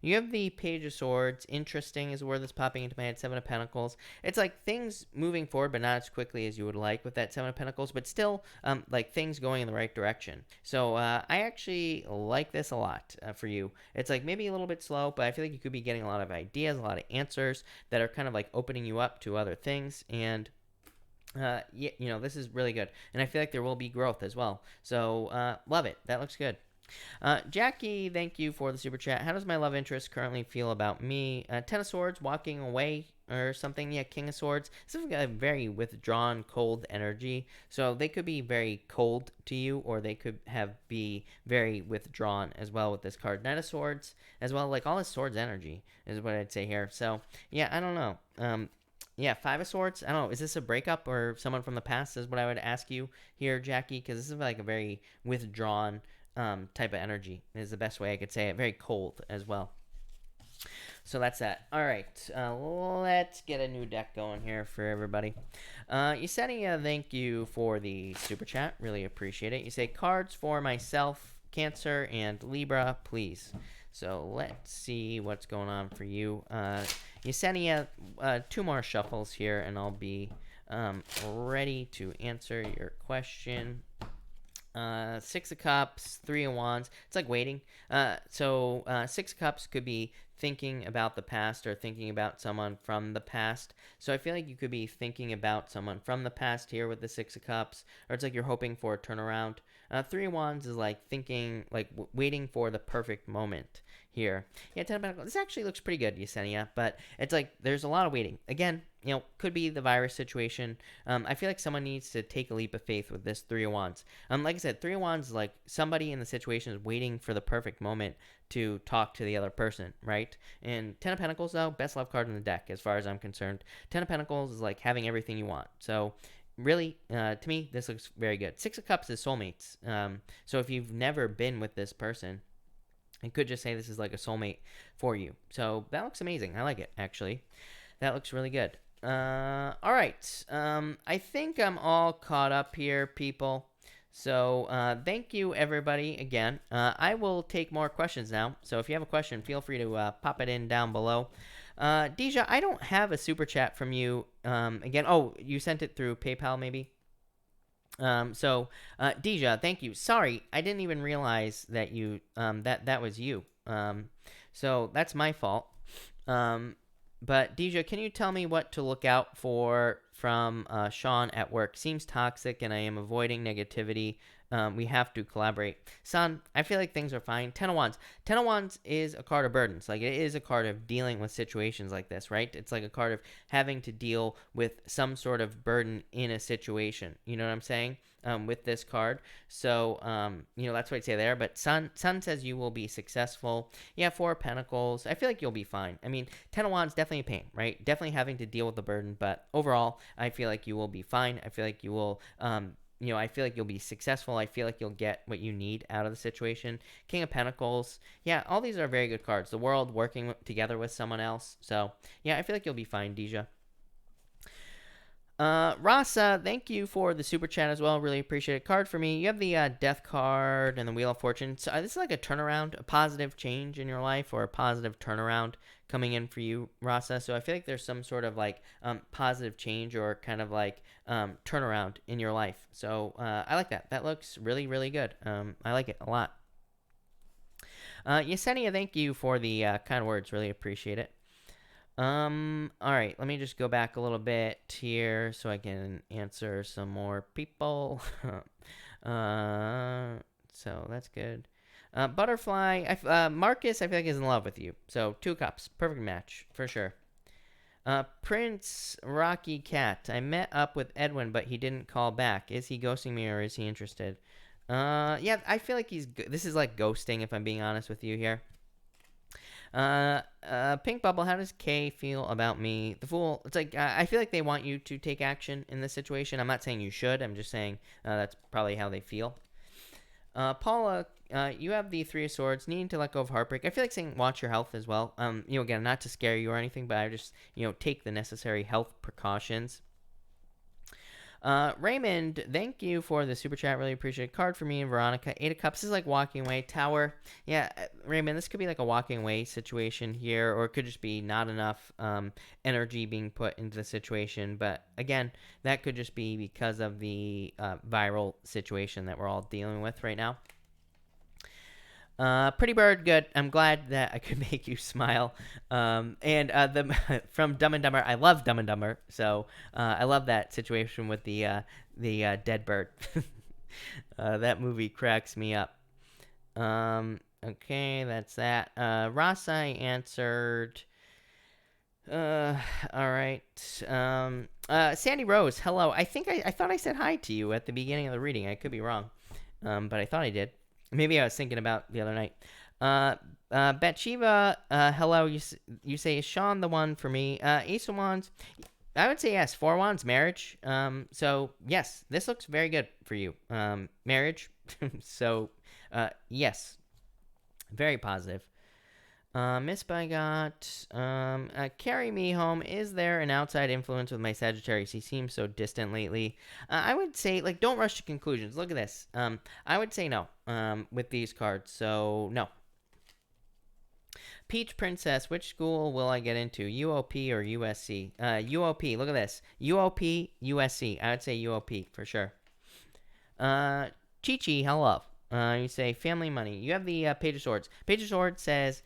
You have the Page of Swords. Interesting is a word that's popping into my head. Seven of Pentacles. It's like things moving forward, but not as quickly as you would like with that Seven of Pentacles, but still, like things going in the right direction. So, I actually like this a lot for you. It's like maybe a little bit slow, but I feel like you could be getting a lot of ideas, a lot of answers that are kind of like opening you up to other things. And yeah, this is really good. And I feel like there will be growth as well. So, love it. That looks good. Jackie, thank you for the super chat. How does my love interest currently feel about me? Ten of Swords, walking away or something. Yeah, King of Swords. This is a very withdrawn, cold energy. So they could be very cold to you, or they could be very withdrawn as well with this card. Knight of Swords as well. Like all his swords energy is what I'd say here. So, yeah, I don't know. Yeah, Five of Swords. I don't know. Is this a breakup or someone from the past? Is what I would ask you here, Jackie, because this is like a very withdrawn type of energy. Is the best way I could say it. Very cold as well. So that's that. All right, let's get a new deck going here for everybody. Yesenia, thank you for the super chat. Really appreciate it. You say cards for myself, Cancer, and Libra, please. So let's see what's going on for you. Yesenia, two more shuffles here, and I'll be ready to answer your question. Six of Cups, Three of Wands. It's like waiting. So Six of Cups could be thinking about the past or thinking about someone from the past. So I feel like you could be thinking about someone from the past here with the Six of Cups, or it's like you're hoping for a turnaround. Three of Wands is like thinking, like waiting for the perfect moment here. Yeah, Ten of Pentacles. This actually looks pretty good, Yesenia, but it's like there's a lot of waiting. Again, could be the virus situation. I feel like someone needs to take a leap of faith with this Three of Wands. Like I said, Three of Wands is like somebody in the situation is waiting for the perfect moment to talk to the other person, right? And Ten of Pentacles, though, best love card in the deck as far as I'm concerned. Ten of Pentacles is like having everything you want. So really, to me, this looks very good. Six of Cups is soulmates. So if you've never been with this person, I could just say this is like a soulmate for you. So that looks amazing. I like it, actually. That looks really good. All right. I think I'm all caught up here, people. So thank you, everybody, again. I will take more questions now. So if you have a question, feel free to pop it in down below. Deja, I don't have a super chat from you. Again, oh, you sent it through PayPal, maybe? Deja, thank you. Sorry, I didn't even realize that you that was you. So that's my fault. But Deja, can you tell me what to look out for from Sean at work? Seems toxic, and I am avoiding negativity. We have to collaborate. Son, I feel like things are fine. Ten of Wands. Ten of Wands is a card of burdens. Like, it is a card of dealing with situations like this, right? It's like a card of having to deal with some sort of burden in a situation. You know what I'm saying? With this card. So, that's what I'd say there. But Sun says you will be successful. Yeah, Four of Pentacles. I feel like you'll be fine. I mean, Ten of Wands, definitely a pain, right? Definitely having to deal with the burden. But overall, I feel like you will be fine. I feel like you will, I feel like you'll be successful. I feel like you'll get what you need out of the situation. King of Pentacles. Yeah, all these are very good cards. The world working together with someone else. So, yeah, I feel like you'll be fine, Deja. Rasa, thank you for the super chat as well. Really appreciate it. Card for me. You have the Death card and the Wheel of Fortune. So this is like a turnaround, a positive change in your life, or a positive turnaround coming in for you, Rasa. So I feel like there's some sort of like positive change or kind of like turnaround in your life. So I like that. That looks really, really good. I like it a lot. Yesenia, thank you for the kind words. Really appreciate it. All right, let me just go back a little bit here so I can answer some more people. So that's good. Butterfly, Marcus, I feel like is in love with you. So 2 cups, perfect match for sure. Prince Rocky Cat, I met up with Edwin, but he didn't call back. Is he ghosting me or is he interested? Yeah, I feel like this is like ghosting, if I'm being honest with you here. Pink Bubble, how does Kay feel about me? The Fool, it's like, I feel like they want you to take action in this situation. I'm not saying you should. I'm just saying that's probably how they feel. Paula, you have the Three of Swords, needing to let go of heartbreak. I feel like saying watch your health as well. Again, not to scare you or anything, but I just, take the necessary health precautions. Raymond, thank you for the super chat. Really appreciate it. Card for me and Veronica. 8 of Cups is like walking away. Tower. Yeah, Raymond, this could be like a walking away situation here, or it could just be not enough energy being put into the situation. But again, that could just be because of the viral situation that we're all dealing with right now. Pretty Bird, good. I'm glad that I could make you smile. And from Dumb and Dumber, I love Dumb and Dumber, so I love that situation with the dead bird. That movie cracks me up. Okay, that's that. Ross, I answered. All right. Sandy Rose, hello. I think I thought I said hi to you at the beginning of the reading. I could be wrong, but I thought I did. Maybe I was thinking about the other night. Bathsheba, hello. You say, is Sean the one for me? Ace of Wands. I would say yes. 4 of Wands, marriage. So, yes, this looks very good for you. Marriage. So, yes. Very positive. Miss Bygot, carry me home. Is there an outside influence with my Sagittarius? He seems so distant lately. I would say, like, don't rush to conclusions. Look at this. I would say no, with these cards. So, no. Peach Princess, which school will I get into? UOP or USC? UOP, look at this. UOP, USC. I would say UOP for sure. Chi-Chi, hello. You say family money. You have the Page of Swords. Page of Swords says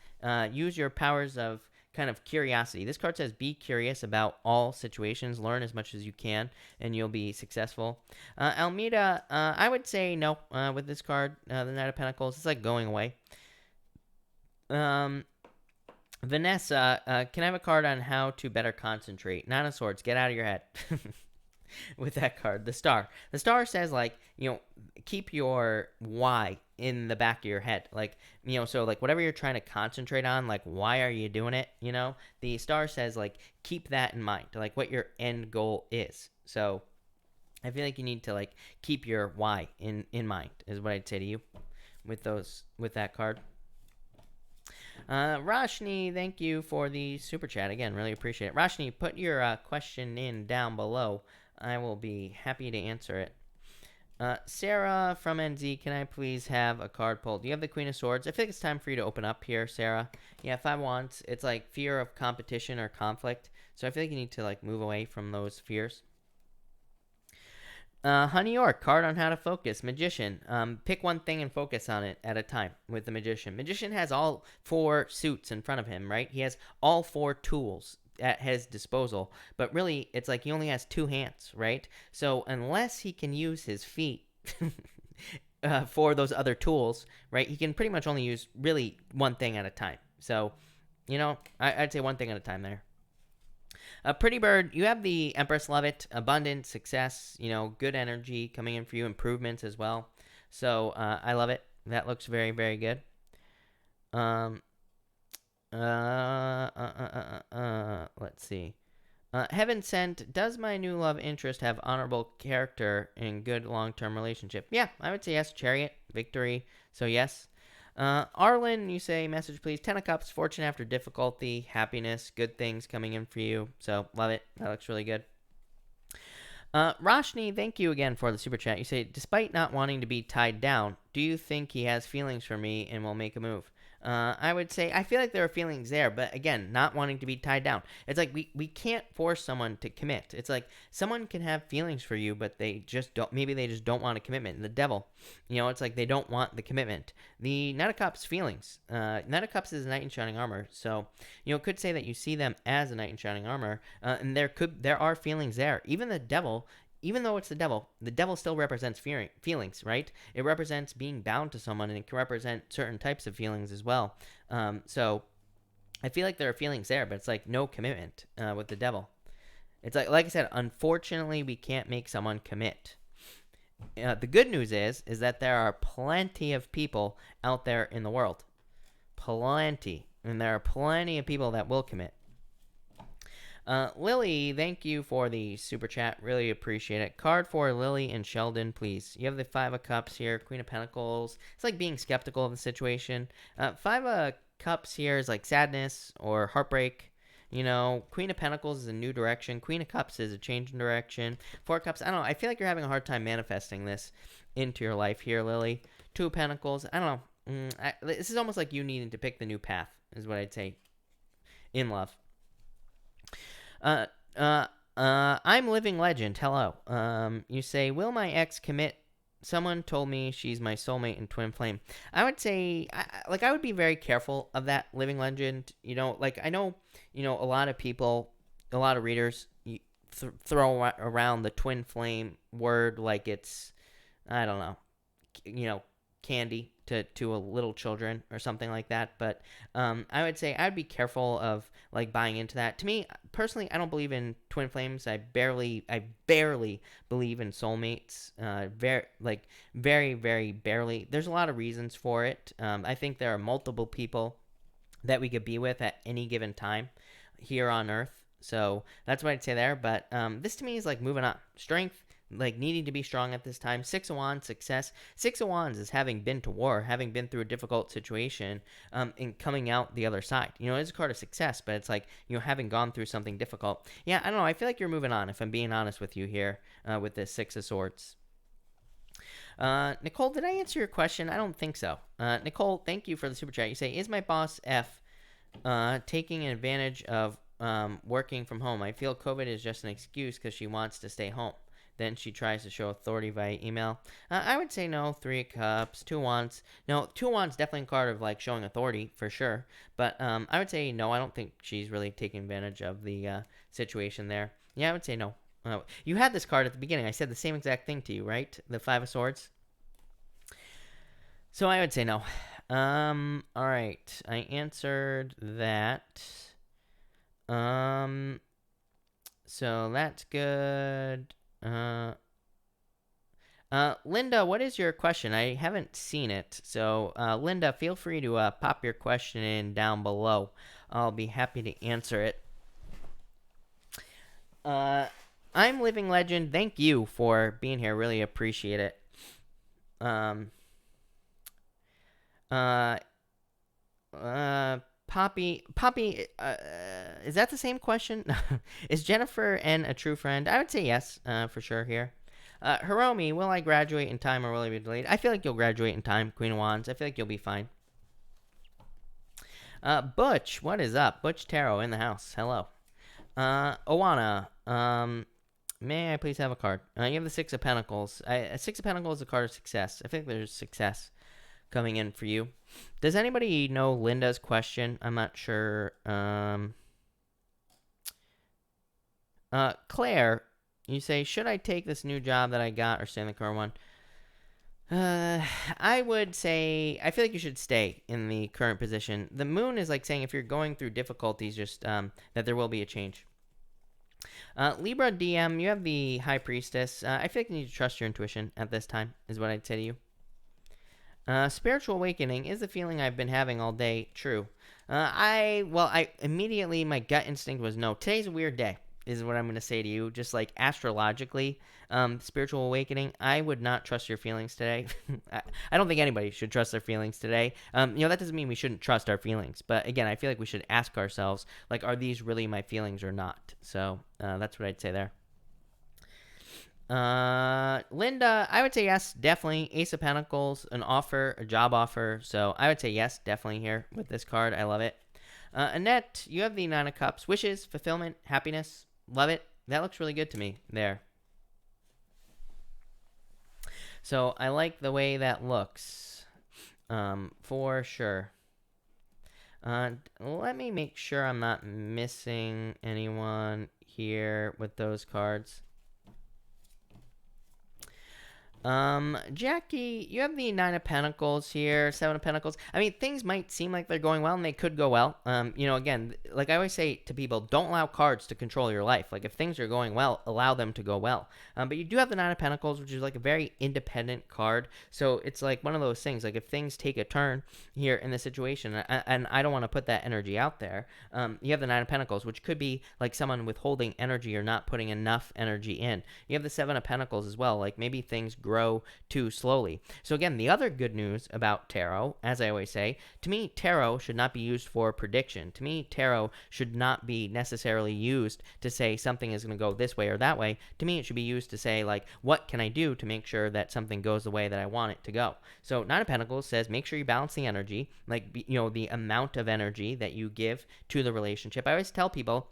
use your powers of kind of curiosity. This card says be curious about all situations. Learn as much as you can, and you'll be successful. Almeida, I would say no with this card. The Knight of Pentacles. It's like going away. Vanessa, can I have a card on how to better concentrate? Nine of Swords, get out of your head. With that card, the star. The star says, like, keep your why in the back of your head. Like, so, like, whatever you're trying to concentrate on, like, why are you doing it? The star says, like, keep that in mind, like, what your end goal is. So, I feel like you need to, like, keep your why in mind, is what I'd say to you with that card. Roshni, thank you for the super chat again. Really appreciate it. Roshni, put your question in down below. I will be happy to answer it. Sarah from NZ, can I please have a card pulled? You have the Queen of Swords. I feel like it's time for you to open up here, Sarah. Yeah, 5 Wands. It's like fear of competition or conflict. So I feel like you need to, like, move away from those fears. Honey York, card on how to focus. Magician, pick one thing and focus on it at a time with the Magician. Magician has all 4 suits in front of him, right? He has all 4 tools at his disposal, but really it's like he only has 2 hands, right? So unless he can use his feet for those other tools, right, he can pretty much only use really one thing at a time. So, I'd say one thing at a time there. Pretty Bird, you have the Empress. Love it. Abundance, success, good energy coming in for you, improvements as well. So I love it. That looks very, very good. Let's see. Heaven Sent, does my new love interest have honorable character and good long-term relationship? Yeah, I would say yes. Chariot, victory. So yes. Arlen, you say, message please. 10 of Cups, fortune after difficulty, happiness, good things coming in for you. So, love it. That looks really good. Roshni, thank you again for the super chat. You say, despite not wanting to be tied down, do you think he has feelings for me and will make a move? I would say I feel like there are feelings there, but again, not wanting to be tied down. It's like we can't force someone to commit. It's like someone can have feelings for you, but they just don't. Maybe they just don't want a commitment. And the devil, it's like they don't want the commitment. The Knight of Cups feelings. Knight of Cups is a knight in shining armor, so could say that you see them as a knight in shining armor, and there are feelings there. Even the devil. Even though it's the devil still represents feelings, right? It represents being bound to someone, and it can represent certain types of feelings as well. So I feel like there are feelings there, but it's like no commitment with the devil. It's like I said, unfortunately, we can't make someone commit. The good news is that there are plenty of people out there in the world. Plenty. And there are plenty of people that will commit. Lily, thank you for the super chat. Really appreciate it. Card for Lily and Sheldon, please. You have the 5 of Cups here, Queen of Pentacles. It's like being skeptical of the situation. 5 of Cups here is like sadness or heartbreak. Queen of Pentacles is a new direction. Queen of Cups is a change in direction. 4 of Cups, I don't know. I feel like you're having a hard time manifesting this into your life here, Lily. 2 of Pentacles, I don't know. This is almost like you needing to pick the new path, is what I'd say in love. I'm Living Legend. Hello. You say, will my ex commit? Someone told me she's my soulmate and twin flame. I would say, I would be very careful of that, Living Legend. I know, a lot of people, a lot of readers throw around the twin flame word like it's, I don't know, candy to a little children or something like that. But I would say I'd be careful of like buying into that. To me personally, I don't believe in twin flames. I barely believe in soulmates. Very, very barely. There's a lot of reasons for it. I think there are multiple people that we could be with at any given time here on Earth. So that's what I'd say there. But this to me is like moving up. Strength, like needing to be strong at this time. 6 of Wands, success. 6 of Wands is having been to war, having been through a difficult situation, and coming out the other side. It's a card of success, but it's like, having gone through something difficult. Yeah, I don't know. I feel like you're moving on, if I'm being honest with you here, with this 6 of Swords. Nicole, did I answer your question? I don't think so. Nicole, thank you for the super chat. You say, is my boss F taking advantage of working from home? I feel COVID is just an excuse because she wants to stay home. Then she tries to show authority via email. I would say no. 3 of Cups, 2 of Wands. No, 2 of Wands definitely a card of like showing authority for sure. But I would say no. I don't think she's really taking advantage of the situation there. Yeah, I would say no. You had this card at the beginning. I said the same exact thing to you, right? The 5 of Swords. So I would say no. All right. I answered that. So that's good. Linda, what is your question? I haven't seen it. So, Linda, feel free to pop your question in down below. I'll be happy to answer it. I'm Living Legend. Thank you for being here. Really appreciate it. Um, uh, Poppy, is that the same question? Is Jennifer N a true friend? I would say yes, for sure here. Hiromi, will I graduate in time or will I be delayed? I feel like you'll graduate in time, Queen of Wands. I feel like you'll be fine. Butch, what is up? Butch Tarot in the house. Hello. Owana, may I please have a card? You have the Six of Pentacles. Six of Pentacles is a card of success. I think there's success coming in for you. Does anybody know Linda's question? I'm not sure. Claire, you say, should I take this new job that I got or stay in the current one? I would say, I feel like you should stay in the current position. The moon is like saying if you're going through difficulties, just that there will be a change. Libra DM, you have the High Priestess. I feel like you need to trust your intuition at this time, is what I'd say to you. Spiritual awakening is the feeling I've been having all day. True. I immediately, my gut instinct was no. Today's a weird day, is what I'm going to say to you. Just like astrologically, spiritual awakening, I would not trust your feelings today. I don't think anybody should trust their feelings today. That doesn't mean we shouldn't trust our feelings. But again, I feel like we should ask ourselves, like, are these really my feelings or not? So that's what I'd say there. Linda, I would say yes, definitely. Ace of Pentacles, an offer, a job offer. So I would say yes, definitely here with this card. I love it. Annette, you have the Nine of Cups. Wishes, fulfillment, happiness. Love it. That looks really good to me there. So I like the way that looks, for sure. Let me make sure I'm not missing anyone here with those cards. Jackie, you have the Nine of Pentacles here, Seven of Pentacles. I mean, things might seem like they're going well, and they could go well. Again, like I always say to people, don't allow cards to control your life. Like, if things are going well, allow them to go well. But you do have the Nine of Pentacles, which is like a very independent card. So it's like one of those things, like if things take a turn here in the situation, and I don't want to put that energy out there, you have the Nine of Pentacles, which could be like someone withholding energy or not putting enough energy in. You have the Seven of Pentacles as well, like maybe things grow too slowly. So again, the other good news about tarot, as I always say, to me, tarot should not be used for prediction. To me, tarot should not be necessarily used to say something is going to go this way or that way. To me, it should be used to say, like, what can I do to make sure that something goes the way that I want it to go? So Nine of Pentacles says make sure you balance the energy, like, the amount of energy that you give to the relationship. I always tell people,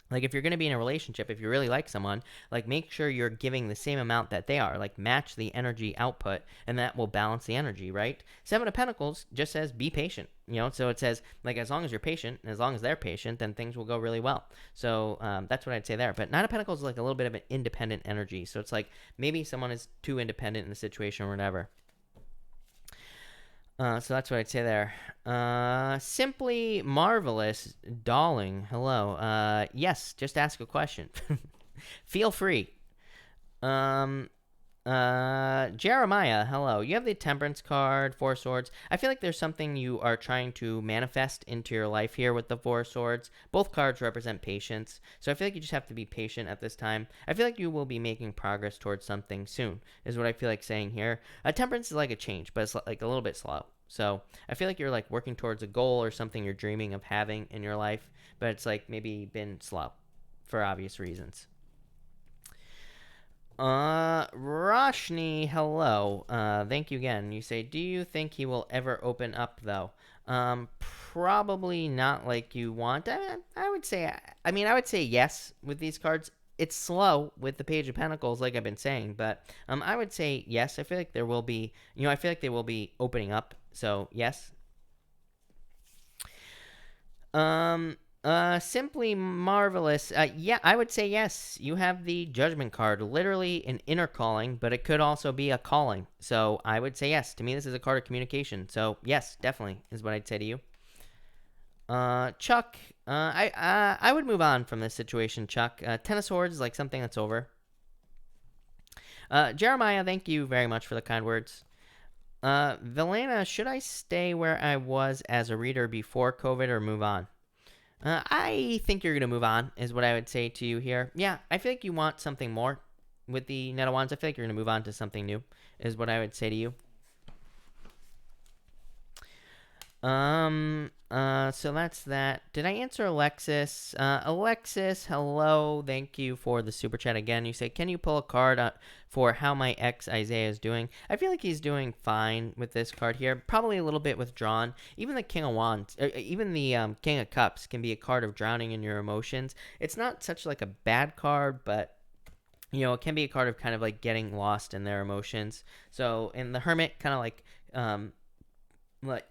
like, if you're going to be in a relationship, if you really like someone, like, make sure you're giving the same amount that they are. Like, match the energy output, and that will balance the energy, right? Seven of Pentacles just says be patient, so it says, like, as long as you're patient, and as long as they're patient, then things will go really well. So that's what I'd say there. But Nine of Pentacles is like a little bit of an independent energy. So it's like maybe someone is too independent in the situation or whatever. So that's what I'd say there. Simply Marvelous, Darling, hello. Yes, just ask a question. Feel free. Jeremiah, hello. You have the Temperance card, Four of Swords. I feel like there's something you are trying to manifest into your life here with the Four of Swords. Both cards represent patience, so I feel like you just have to be patient at this time. I feel like you will be making progress towards something soon, is what I feel like saying here. Temperance is like a change, but it's like a little bit slow. So I feel like you're like working towards a goal or something you're dreaming of having in your life, but it's like maybe been slow for obvious reasons. Roshni, hello. Thank you again. You say, do you think he will ever open up, though? Probably not like you want. I would say, I would say yes with these cards. It's slow with the Page of Pentacles, like I've been saying, but I would say yes. I feel like there will be, I feel like they will be opening up. So yes. Simply marvelous. Yeah, I would say yes. You have the Judgment card, literally an inner calling, but it could also be a calling. So I would say yes. To me, this is a card of communication. So yes, definitely is what I'd say to you. Chuck, I would move on from this situation, Chuck. Ten of Swords is like something that's over. Jeremiah, thank you very much for the kind words. Velena, should I stay where I was as a reader before COVID or move on? I think you're going to move on, is what I would say to you here. Yeah, I feel like you want something more with the Knight of Wands. I feel like you're going to move on to something new, is what I would say to you. So that's that. Did I answer Alexis? Alexis, hello. Thank you for the super chat again. You say, can you pull a card for how my ex Isaiah is doing? I feel like he's doing fine with this card here. Probably a little bit withdrawn. Even the King of Wands, even the King of Cups can be a card of drowning in your emotions. It's not such like a bad card, but you know, it can be a card of kind of like getting lost in their emotions. So, in the Hermit, kind of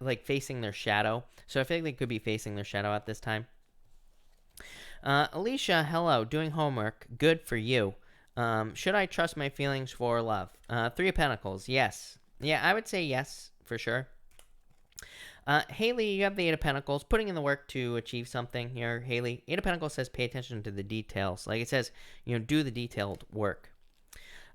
like facing their shadow. So I feel like they could be facing their shadow at this time. Alicia, hello. Doing homework. Good for you. Should I trust my feelings for love? Three of Pentacles. Yes. Yeah, I would say yes, for sure. Haley, you have the Eight of Pentacles. Putting in the work to achieve something here, Haley. Eight of Pentacles says pay attention to the details. Like it says, you know, do the detailed work.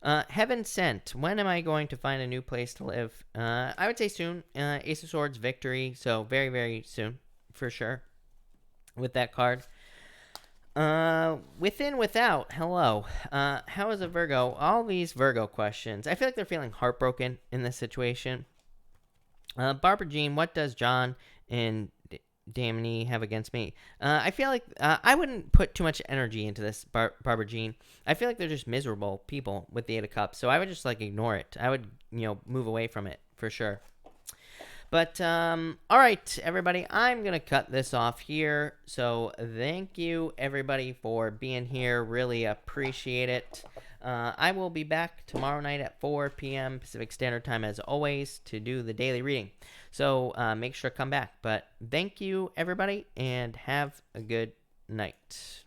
Heaven Sent. When am I going to find a new place to live? I would say soon. Ace of Swords, victory. So very, very soon, for sure, with that card. Within, without. Hello. How is a Virgo? All these Virgo questions. I feel like they're feeling heartbroken in this situation. Barbara Jean, what does John and Damney have against me? I feel like I wouldn't put too much energy into this, Barbara Jean. I feel like they're just miserable people with the Eight of Cups, so I would just like ignore it. I would, you know, move away from it for sure. But all right, everybody, I'm gonna cut this off here. So thank you, everybody, for being here. Really appreciate it. I will be back tomorrow night at 4 p.m. Pacific Standard Time, as always, to do the daily reading. So make sure to come back. But thank you, everybody, and have a good night.